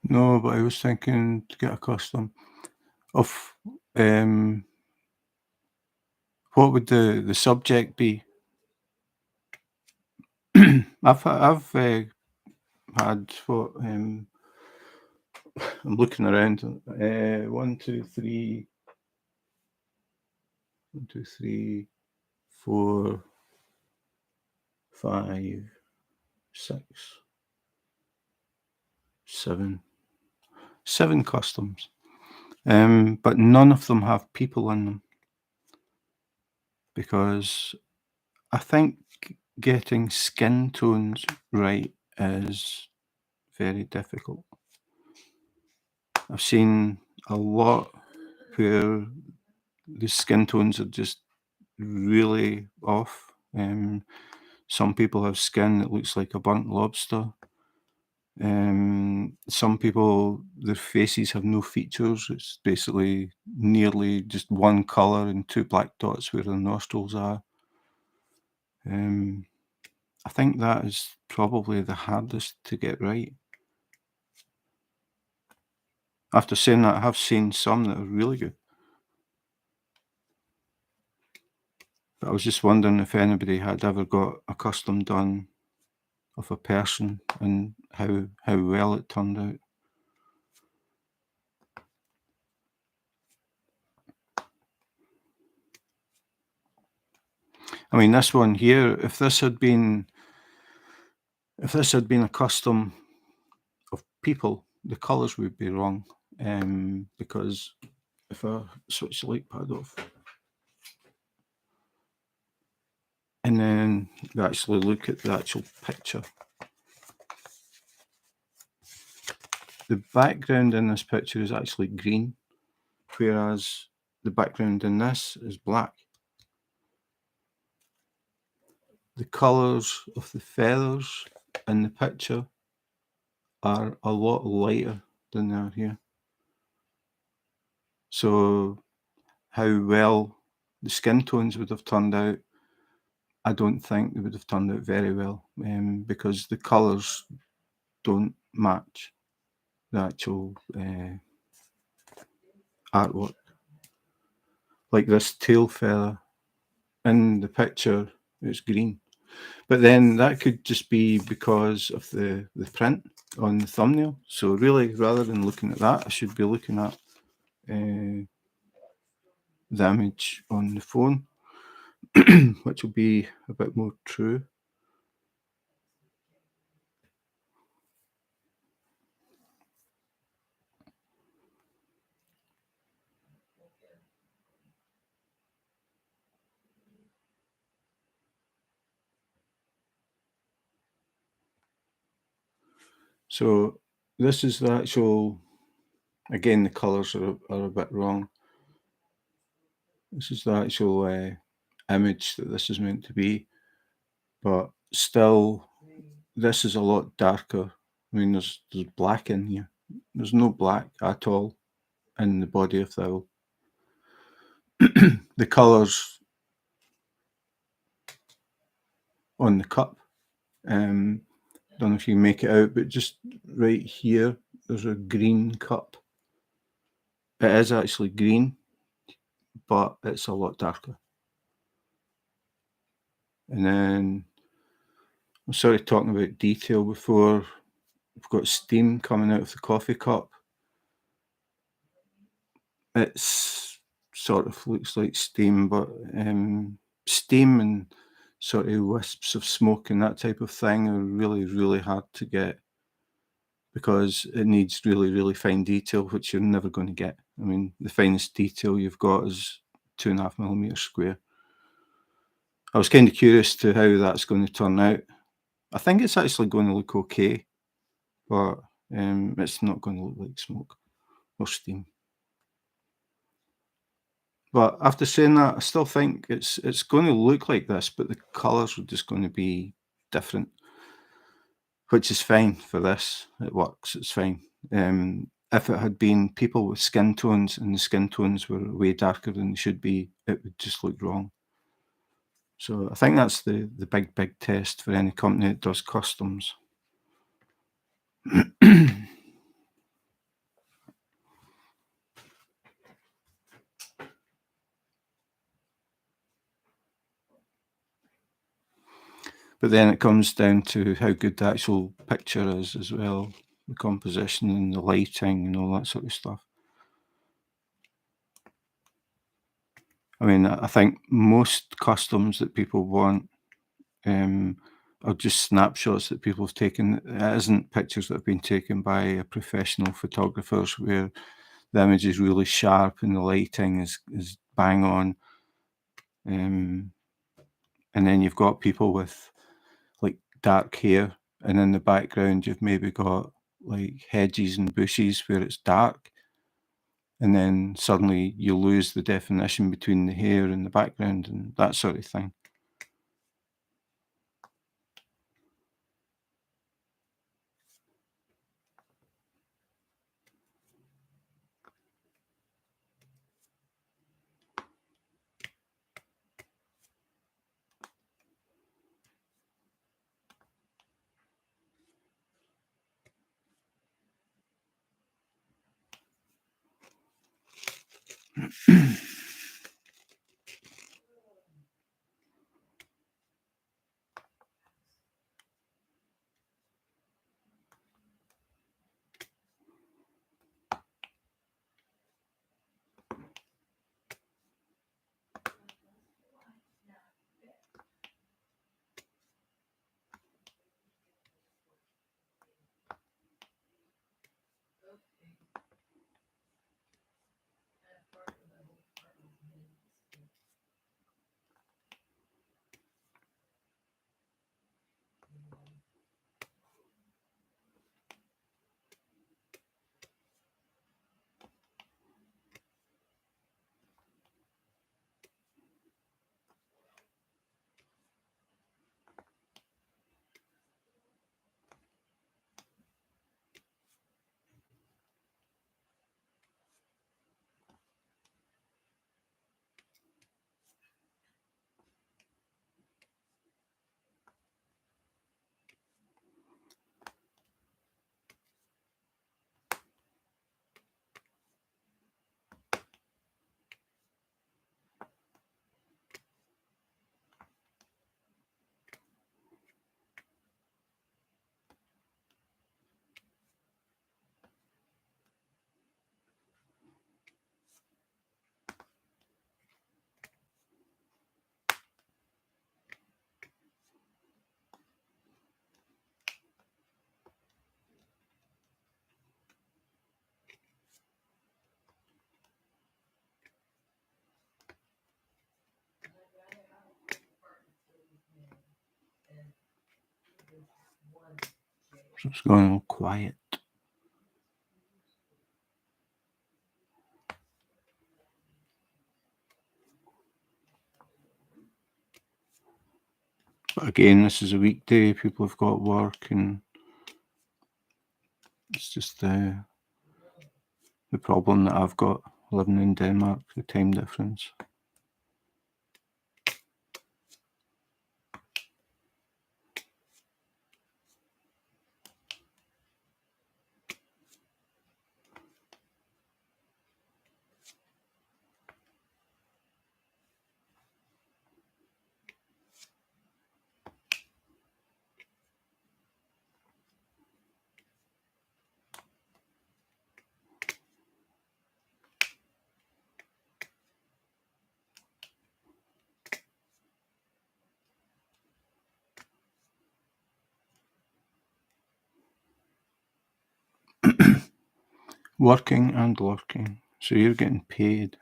No, but I was thinking to get a custom of what would the subject be? I've had what I'm looking around. 1, 2, 3, 1, 2, 3, 4, 5, 6, 7 customs, but none of them have people in them, because I think getting skin tones right is very difficult. I've seen a lot where the skin tones are just really off. Some people have skin that looks like a burnt lobster. Some people, their faces have no features. It's basically nearly just one colour and 2 black dots where their nostrils are. I think that is probably the hardest to get right. After saying that, I have seen some that are really good. But I was just wondering if anybody had ever got a custom done of a person and how well it turned out. I mean, this one here, if this had been a custom of people, the colours would be wrong. Because if I switch the light pad off, and then we actually look at the actual picture. The background in this picture is actually green, whereas the background in this is black. The colours of the feathers in the picture are a lot lighter than they are here. So how well the skin tones would have turned out, I don't think they would have turned out very well, because the colours don't match the actual artwork. Like this tail feather in the picture, it's green. But then that could just be because of the print on the thumbnail. So really, rather than looking at that, I should be looking at the image on the phone, which will be a bit more true. So this is the actual, again, the colours are a bit wrong. This is the actual image that this is meant to be, but still, this is a lot darker. I mean, there's black in here. There's no black at all in the body of the owl. The colours on the cup, don't know if you can make it out, but just right here, there's a green cup. It is actually green, but it's a lot darker. And then, I'm sorry talking about detail before, we've got steam coming out of the coffee cup. It's sort of looks like steam, but steam and sort of wisps of smoke and that type of thing are really, really hard to get because it needs really, really fine detail, which you're never going to get. I mean, the finest detail you've got is 2.5mm square. I was kind of curious to how that's going to turn out. I think it's actually going to look okay, but it's not going to look like smoke or steam. But after saying that, I still think it's going to look like this, but the colours are just going to be different, which is fine for this. It works. It's fine. If it had been people with skin tones and the skin tones were way darker than they should be, it would just look wrong. So I think that's the big test for any company that does customs. But then it comes down to how good the actual picture is as well, the composition and the lighting and all that sort of stuff. I mean, I think most customs that people want are just snapshots that people have taken. It isn't pictures that have been taken by professional photographers where the image is really sharp and the lighting is bang on. And then you've got people with like dark hair, and in the background you've maybe got like hedges and bushes where it's dark, and then suddenly you lose the definition between the hair and the background and that sort of thing. So it's going all quiet. But again, this is a weekday, people have got work, and it's just the problem that I've got living in Denmark, the time difference. Working and lurking, so you're getting paid.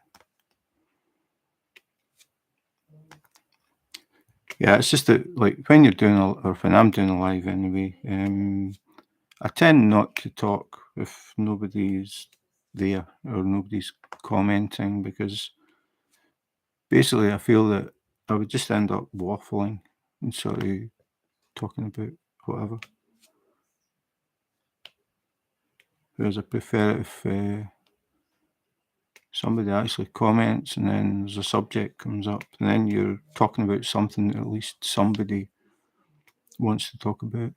Yeah, it's just that, like, when you're doing or when I'm doing a live anyway, I tend not to talk if nobody's there or nobody's commenting, because basically I feel that I would just end up waffling and sort of talking about whatever. Whereas I prefer it if somebody actually comments and then there's a subject comes up and then you're talking about something that at least somebody wants to talk about.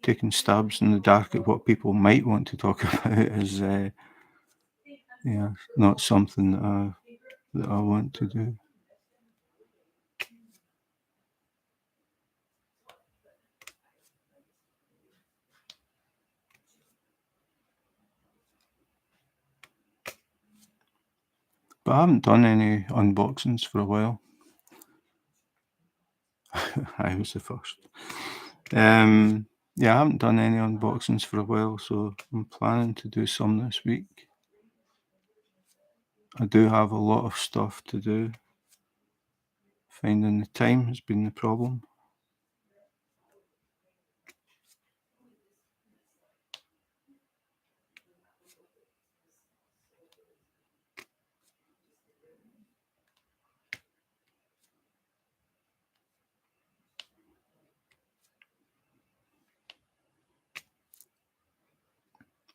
Taking stabs in the dark at what people might want to talk about is not something that I want to do. But I haven't done any unboxings for a while. I was the first. Yeah, I haven't done any unboxings for a while, so I'm planning to do some this week. I do have a lot of stuff to do. Finding the time has been the problem.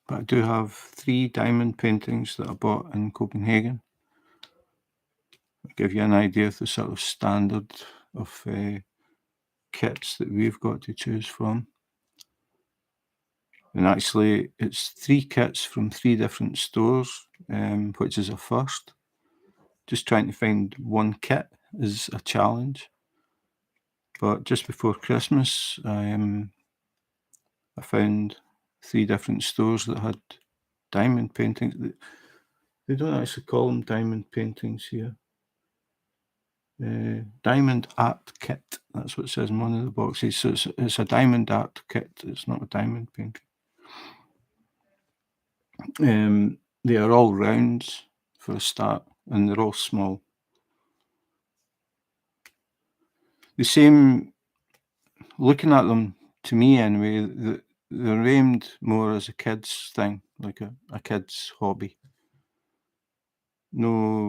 But I do have 3 diamond paintings that I bought in Copenhagen. I'll give you an idea of the sort of standard of kits that we've got to choose from. And actually, it's 3 kits from 3 different stores, which is a first. Just trying to find one kit is a challenge. But just before Christmas, I found 3 different stores that had diamond paintings. They don't actually call them diamond paintings here. Diamond art kit. That's what it says in one of the boxes. So it's a diamond art kit. It's not a diamond painting. They are all rounds for a start, and they're all small. They seem, looking at them, to me anyway, they're aimed more as a kid's thing, like a kid's hobby. No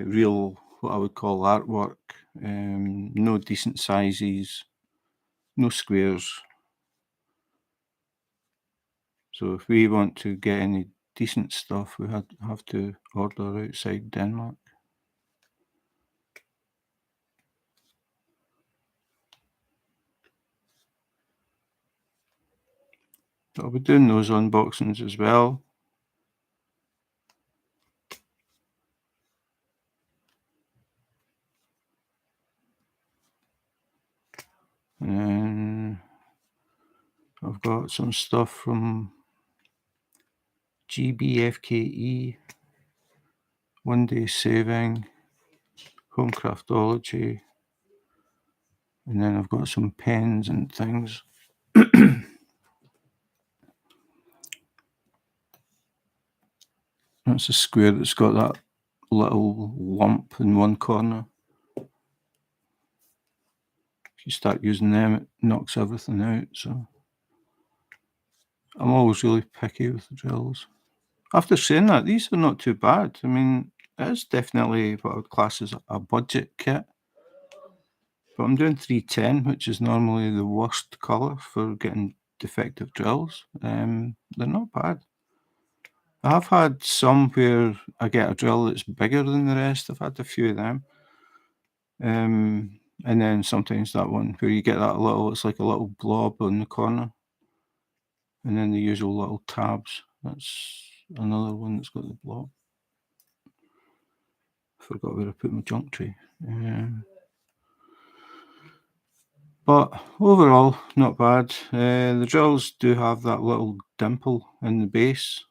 real, what I would call artwork, no decent sizes, no squares. So if we want to get any decent stuff, we have to order outside Denmark. But I'll be doing those unboxings as well. And then I've got some stuff from GBFKE, One Day Saving, Home Craftology, and then I've got some pens and things. That's a square that's got that little lump in one corner. if you start using them, it knocks everything out. So I'm always really picky with the drills. After saying that, these are not too bad. I mean, it is definitely what I would class as a budget kit. But I'm doing 310, which is normally the worst colour for getting defective drills. They're not bad. I have had some where I get a drill that's bigger than the rest. I've had a few of them. And then sometimes that one where you get that little, it's like a little blob on the corner. And then the usual little tabs. That's another one that's got the blob. Forgot where I put my junk tray. But overall, not bad. The drills do have that little dimple in the base,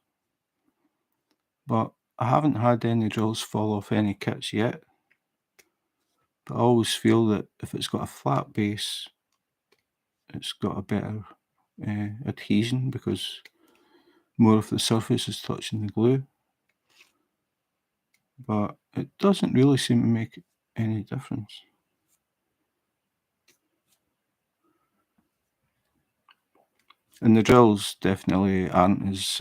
but I haven't had any drills fall off any kits yet. But I always feel that if it's got a flat base, it's got a better adhesion because more of the surface is touching the glue. But it doesn't really seem to make any difference. And the drills definitely aren't as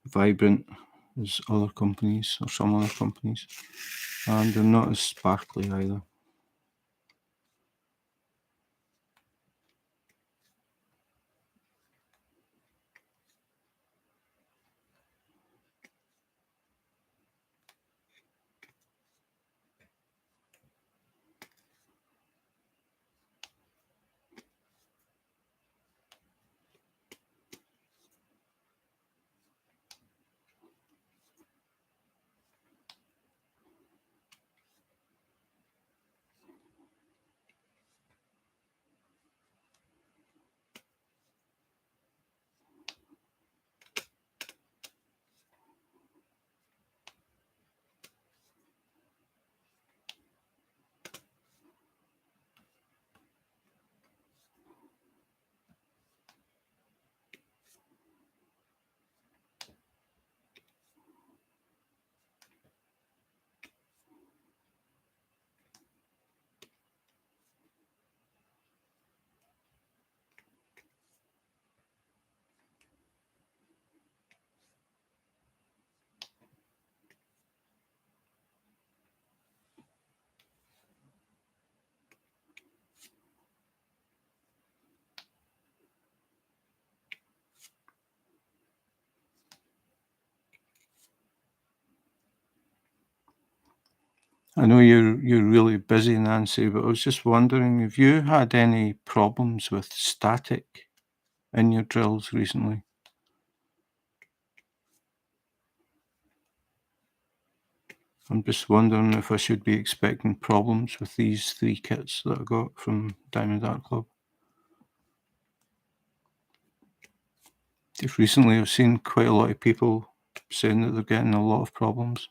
vibrant as other companies or some other companies, and they're not as sparkly either. I know you're really busy, Nancy, but I was just wondering if you had any problems with static in your drills recently. I'm just wondering if I should be expecting problems with these 3 kits that I got from Diamond Art Club. Just recently I've seen quite a lot of people saying that they're getting a lot of problems.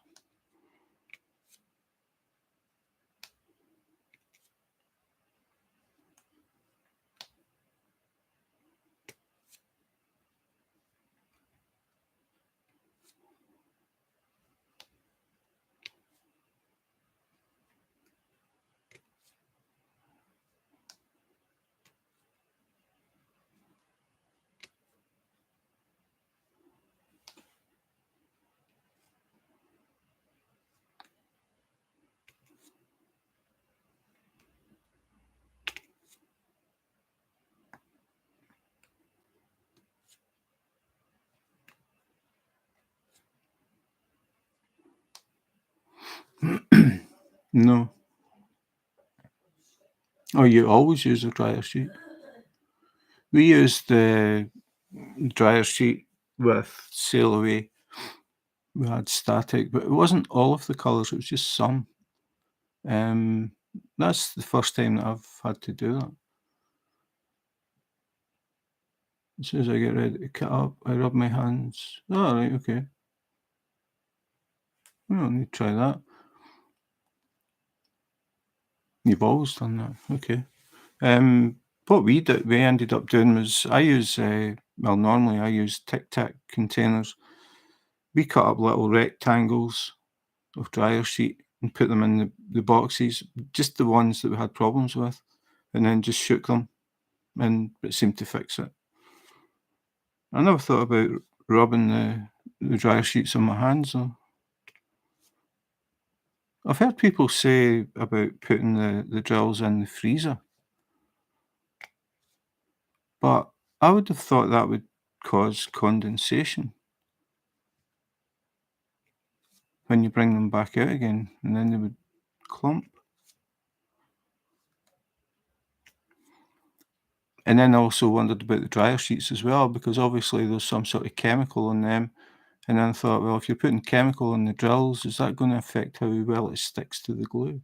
No. Oh, you always use a dryer sheet? We used the dryer sheet with Sail Away. We had static, but it wasn't all of the colours, it was just some. That's the first time that I've had to do that. As soon as I get ready to cut up, I rub my hands. Oh, right, okay. Well, I need to try that. You've always done that, okay. What we ended up doing was I use, normally I use Tic Tac containers. We cut up little rectangles of dryer sheet and put them in the boxes, just the ones that we had problems with, and then just shook them, and it seemed to fix it. I never thought about rubbing the dryer sheets on my hands, though. I've heard people say about putting the drills in the freezer, but I would have thought that would cause condensation when you bring them back out again, and then they would clump. And then I also wondered about the dryer sheets as well, because obviously there's some sort of chemical on them. And then I thought, well, if you're putting chemical on the drills, is that going to affect how well it sticks to the glue?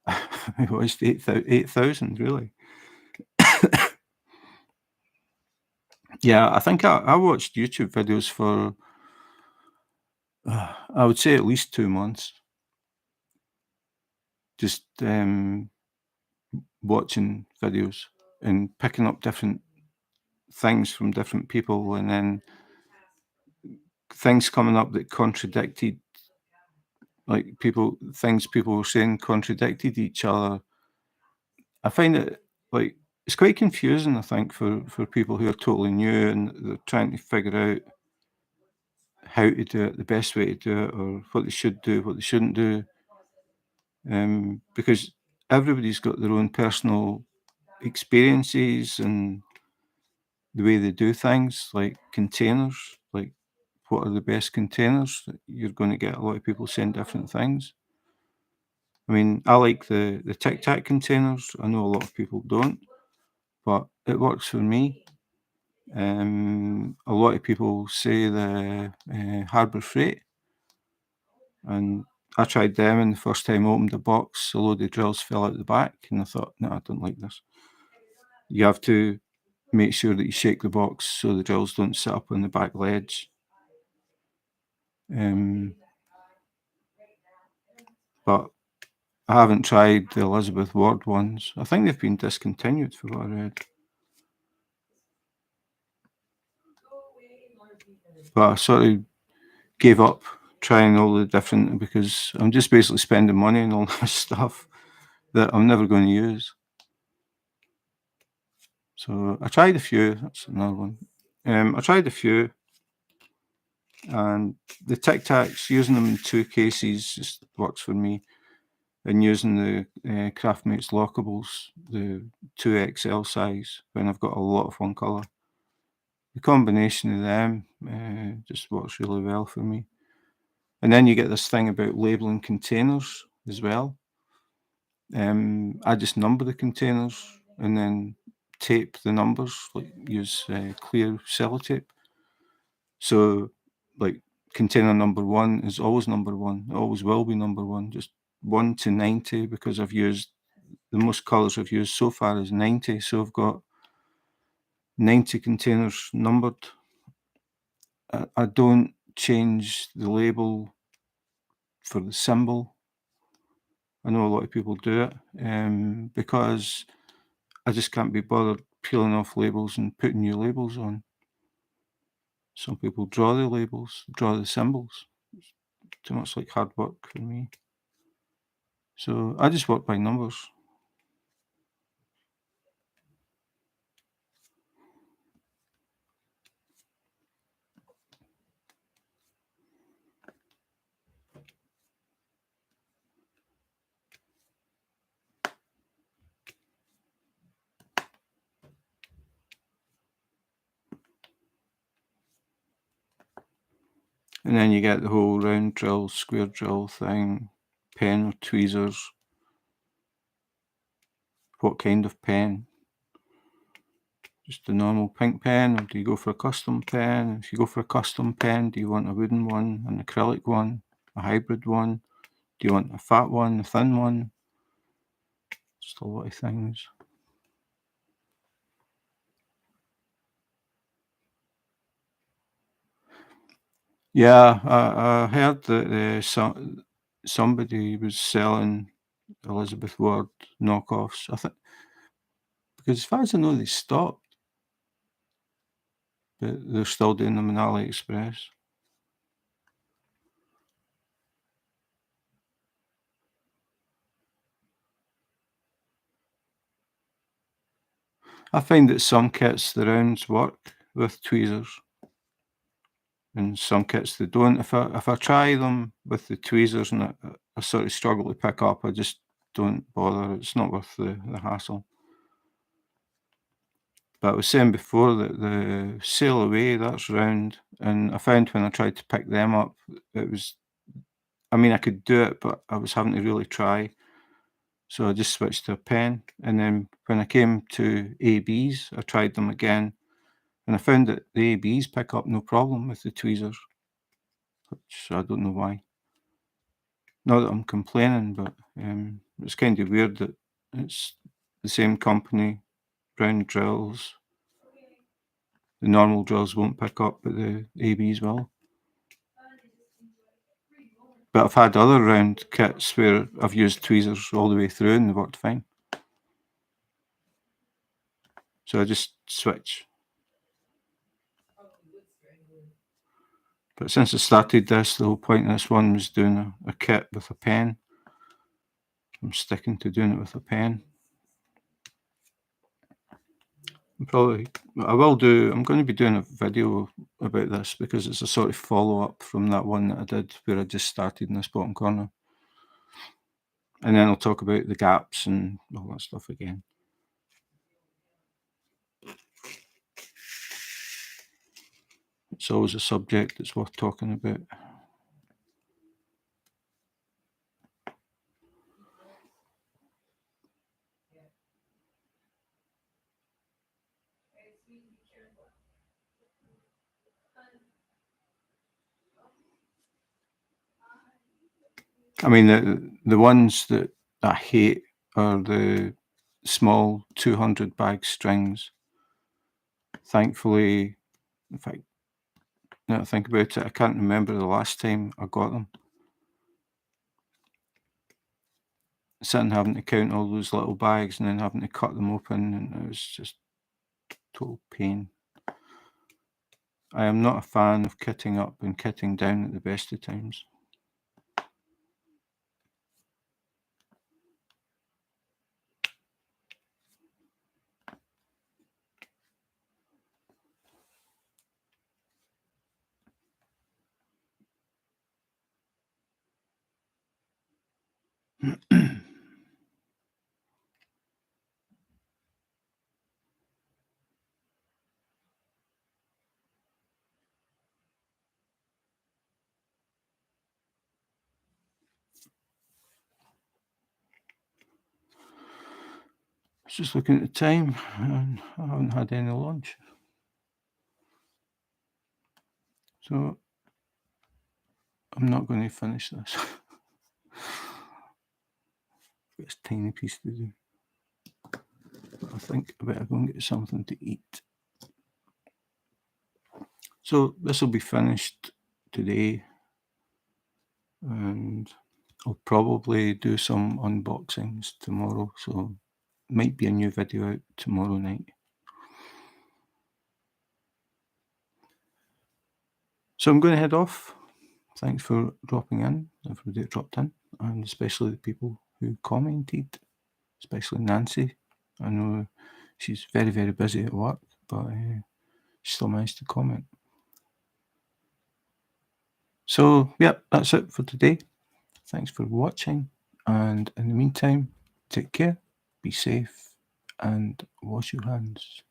It was 8,000, really. Yeah, I think I watched YouTube videos for, I would say at least 2 months, just watching videos and picking up different things from different people, and then things coming up that contradicted, like things people were saying contradicted each other. I find it, like, it's quite confusing, I think, for people who are totally new and they're trying to figure out how to do it, the best way to do it, or what they should do, what they shouldn't do. Because everybody's got their own personal experiences and the way they do things, like containers, like what are the best containers? You're going to get a lot of people saying different things. I mean, I like the Tic Tac containers. I know a lot of people don't, but it works for me. A lot of people say the Harbour Freight, and I tried them, and the first time I opened the box, a load of drills fell out the back, and I thought, no, I don't like this. You have to make sure that you shake the box so the drills don't sit up on the back ledge. Um, but I haven't tried the Elizabeth Ward ones. I think they've been discontinued, for what I read. But I sort of gave up trying all the different, because I'm just basically spending money on all this stuff that I'm never going to use. So I tried a few. That's another one. I tried a few, and the Tic Tacs, using them in 2 cases just works for me. And using the Craftmates lockables, the 2XL size, when I've got a lot of one colour. The combination of them just works really well for me. And then you get this thing about labelling containers as well. I just number the containers and then tape the numbers, like use clear sellotape. So, like, container number 1 is always number 1, it always will be number 1, just 1 to 90, because I've used the most colours I've used so far is 90, so I've got 90 containers numbered. I don't change the label for the symbol. I know a lot of people do it, because I just can't be bothered peeling off labels and putting new labels on. Some people draw the labels, draw the symbols. It's too much like hard work for me. So I just work by numbers. And then you get the whole round drill, square drill thing, pen or tweezers. What kind of pen? Just a normal pink pen, or do you go for a custom pen? If you go for a custom pen, do you want a wooden one, an acrylic one, a hybrid one? Do you want a fat one, a thin one? Just a lot of things. Yeah, I heard that somebody was selling Elizabeth Ward knockoffs. I think, because as far as I know, they stopped, but they're still doing them on AliExpress. I find that some kits, the rounds work with tweezers, and some kits they don't. If I try them with the tweezers and I sort of struggle to pick up, I just don't bother. It's not worth the hassle. But I was saying before that the sail away, that's round, and I found when I tried to pick them up, it was. I mean, I could do it, but I was having to really try. So I just switched to a pen, and then when I came to ABs, I tried them again, and I found that the ABs pick up no problem with the tweezers, which I don't know why. Not that I'm complaining, but it's kind of weird that it's the same company, round drills. The normal drills won't pick up, but the ABs will. But I've had other round kits where I've used tweezers all the way through and they worked fine. So I just switch. But since I started this, the whole point of this one was doing a kit with a pen. I'm sticking to doing it with a pen. I'm going to be doing a video about this because it's a sort of follow-up from that one that I did where I just started in this bottom corner. And then I'll talk about the gaps and all that stuff again. It's always a subject that's worth talking about. I mean, the ones that I hate are the small 200 bag strings. Thankfully, in fact, now that I think about it, I can't remember the last time I got them. Sitting having to count all those little bags and then having to cut them open, and it was just total pain. I am not a fan of kitting up and kitting down at the best of times. I was just looking at the time and I haven't had any lunch. So I'm not going to finish this. Got this tiny piece to do. But I think I better go and get something to eat. So this will be finished today, and I'll probably do some unboxings tomorrow, so might be a new video out tomorrow night. So I'm going to head off. Thanks for dropping in, everybody that dropped in, and especially the people who commented, especially Nancy. I know she's very, very busy at work, but she still managed to comment. So, yep, that's it for today. Thanks for watching, and in the meantime, take care, be safe, and wash your hands.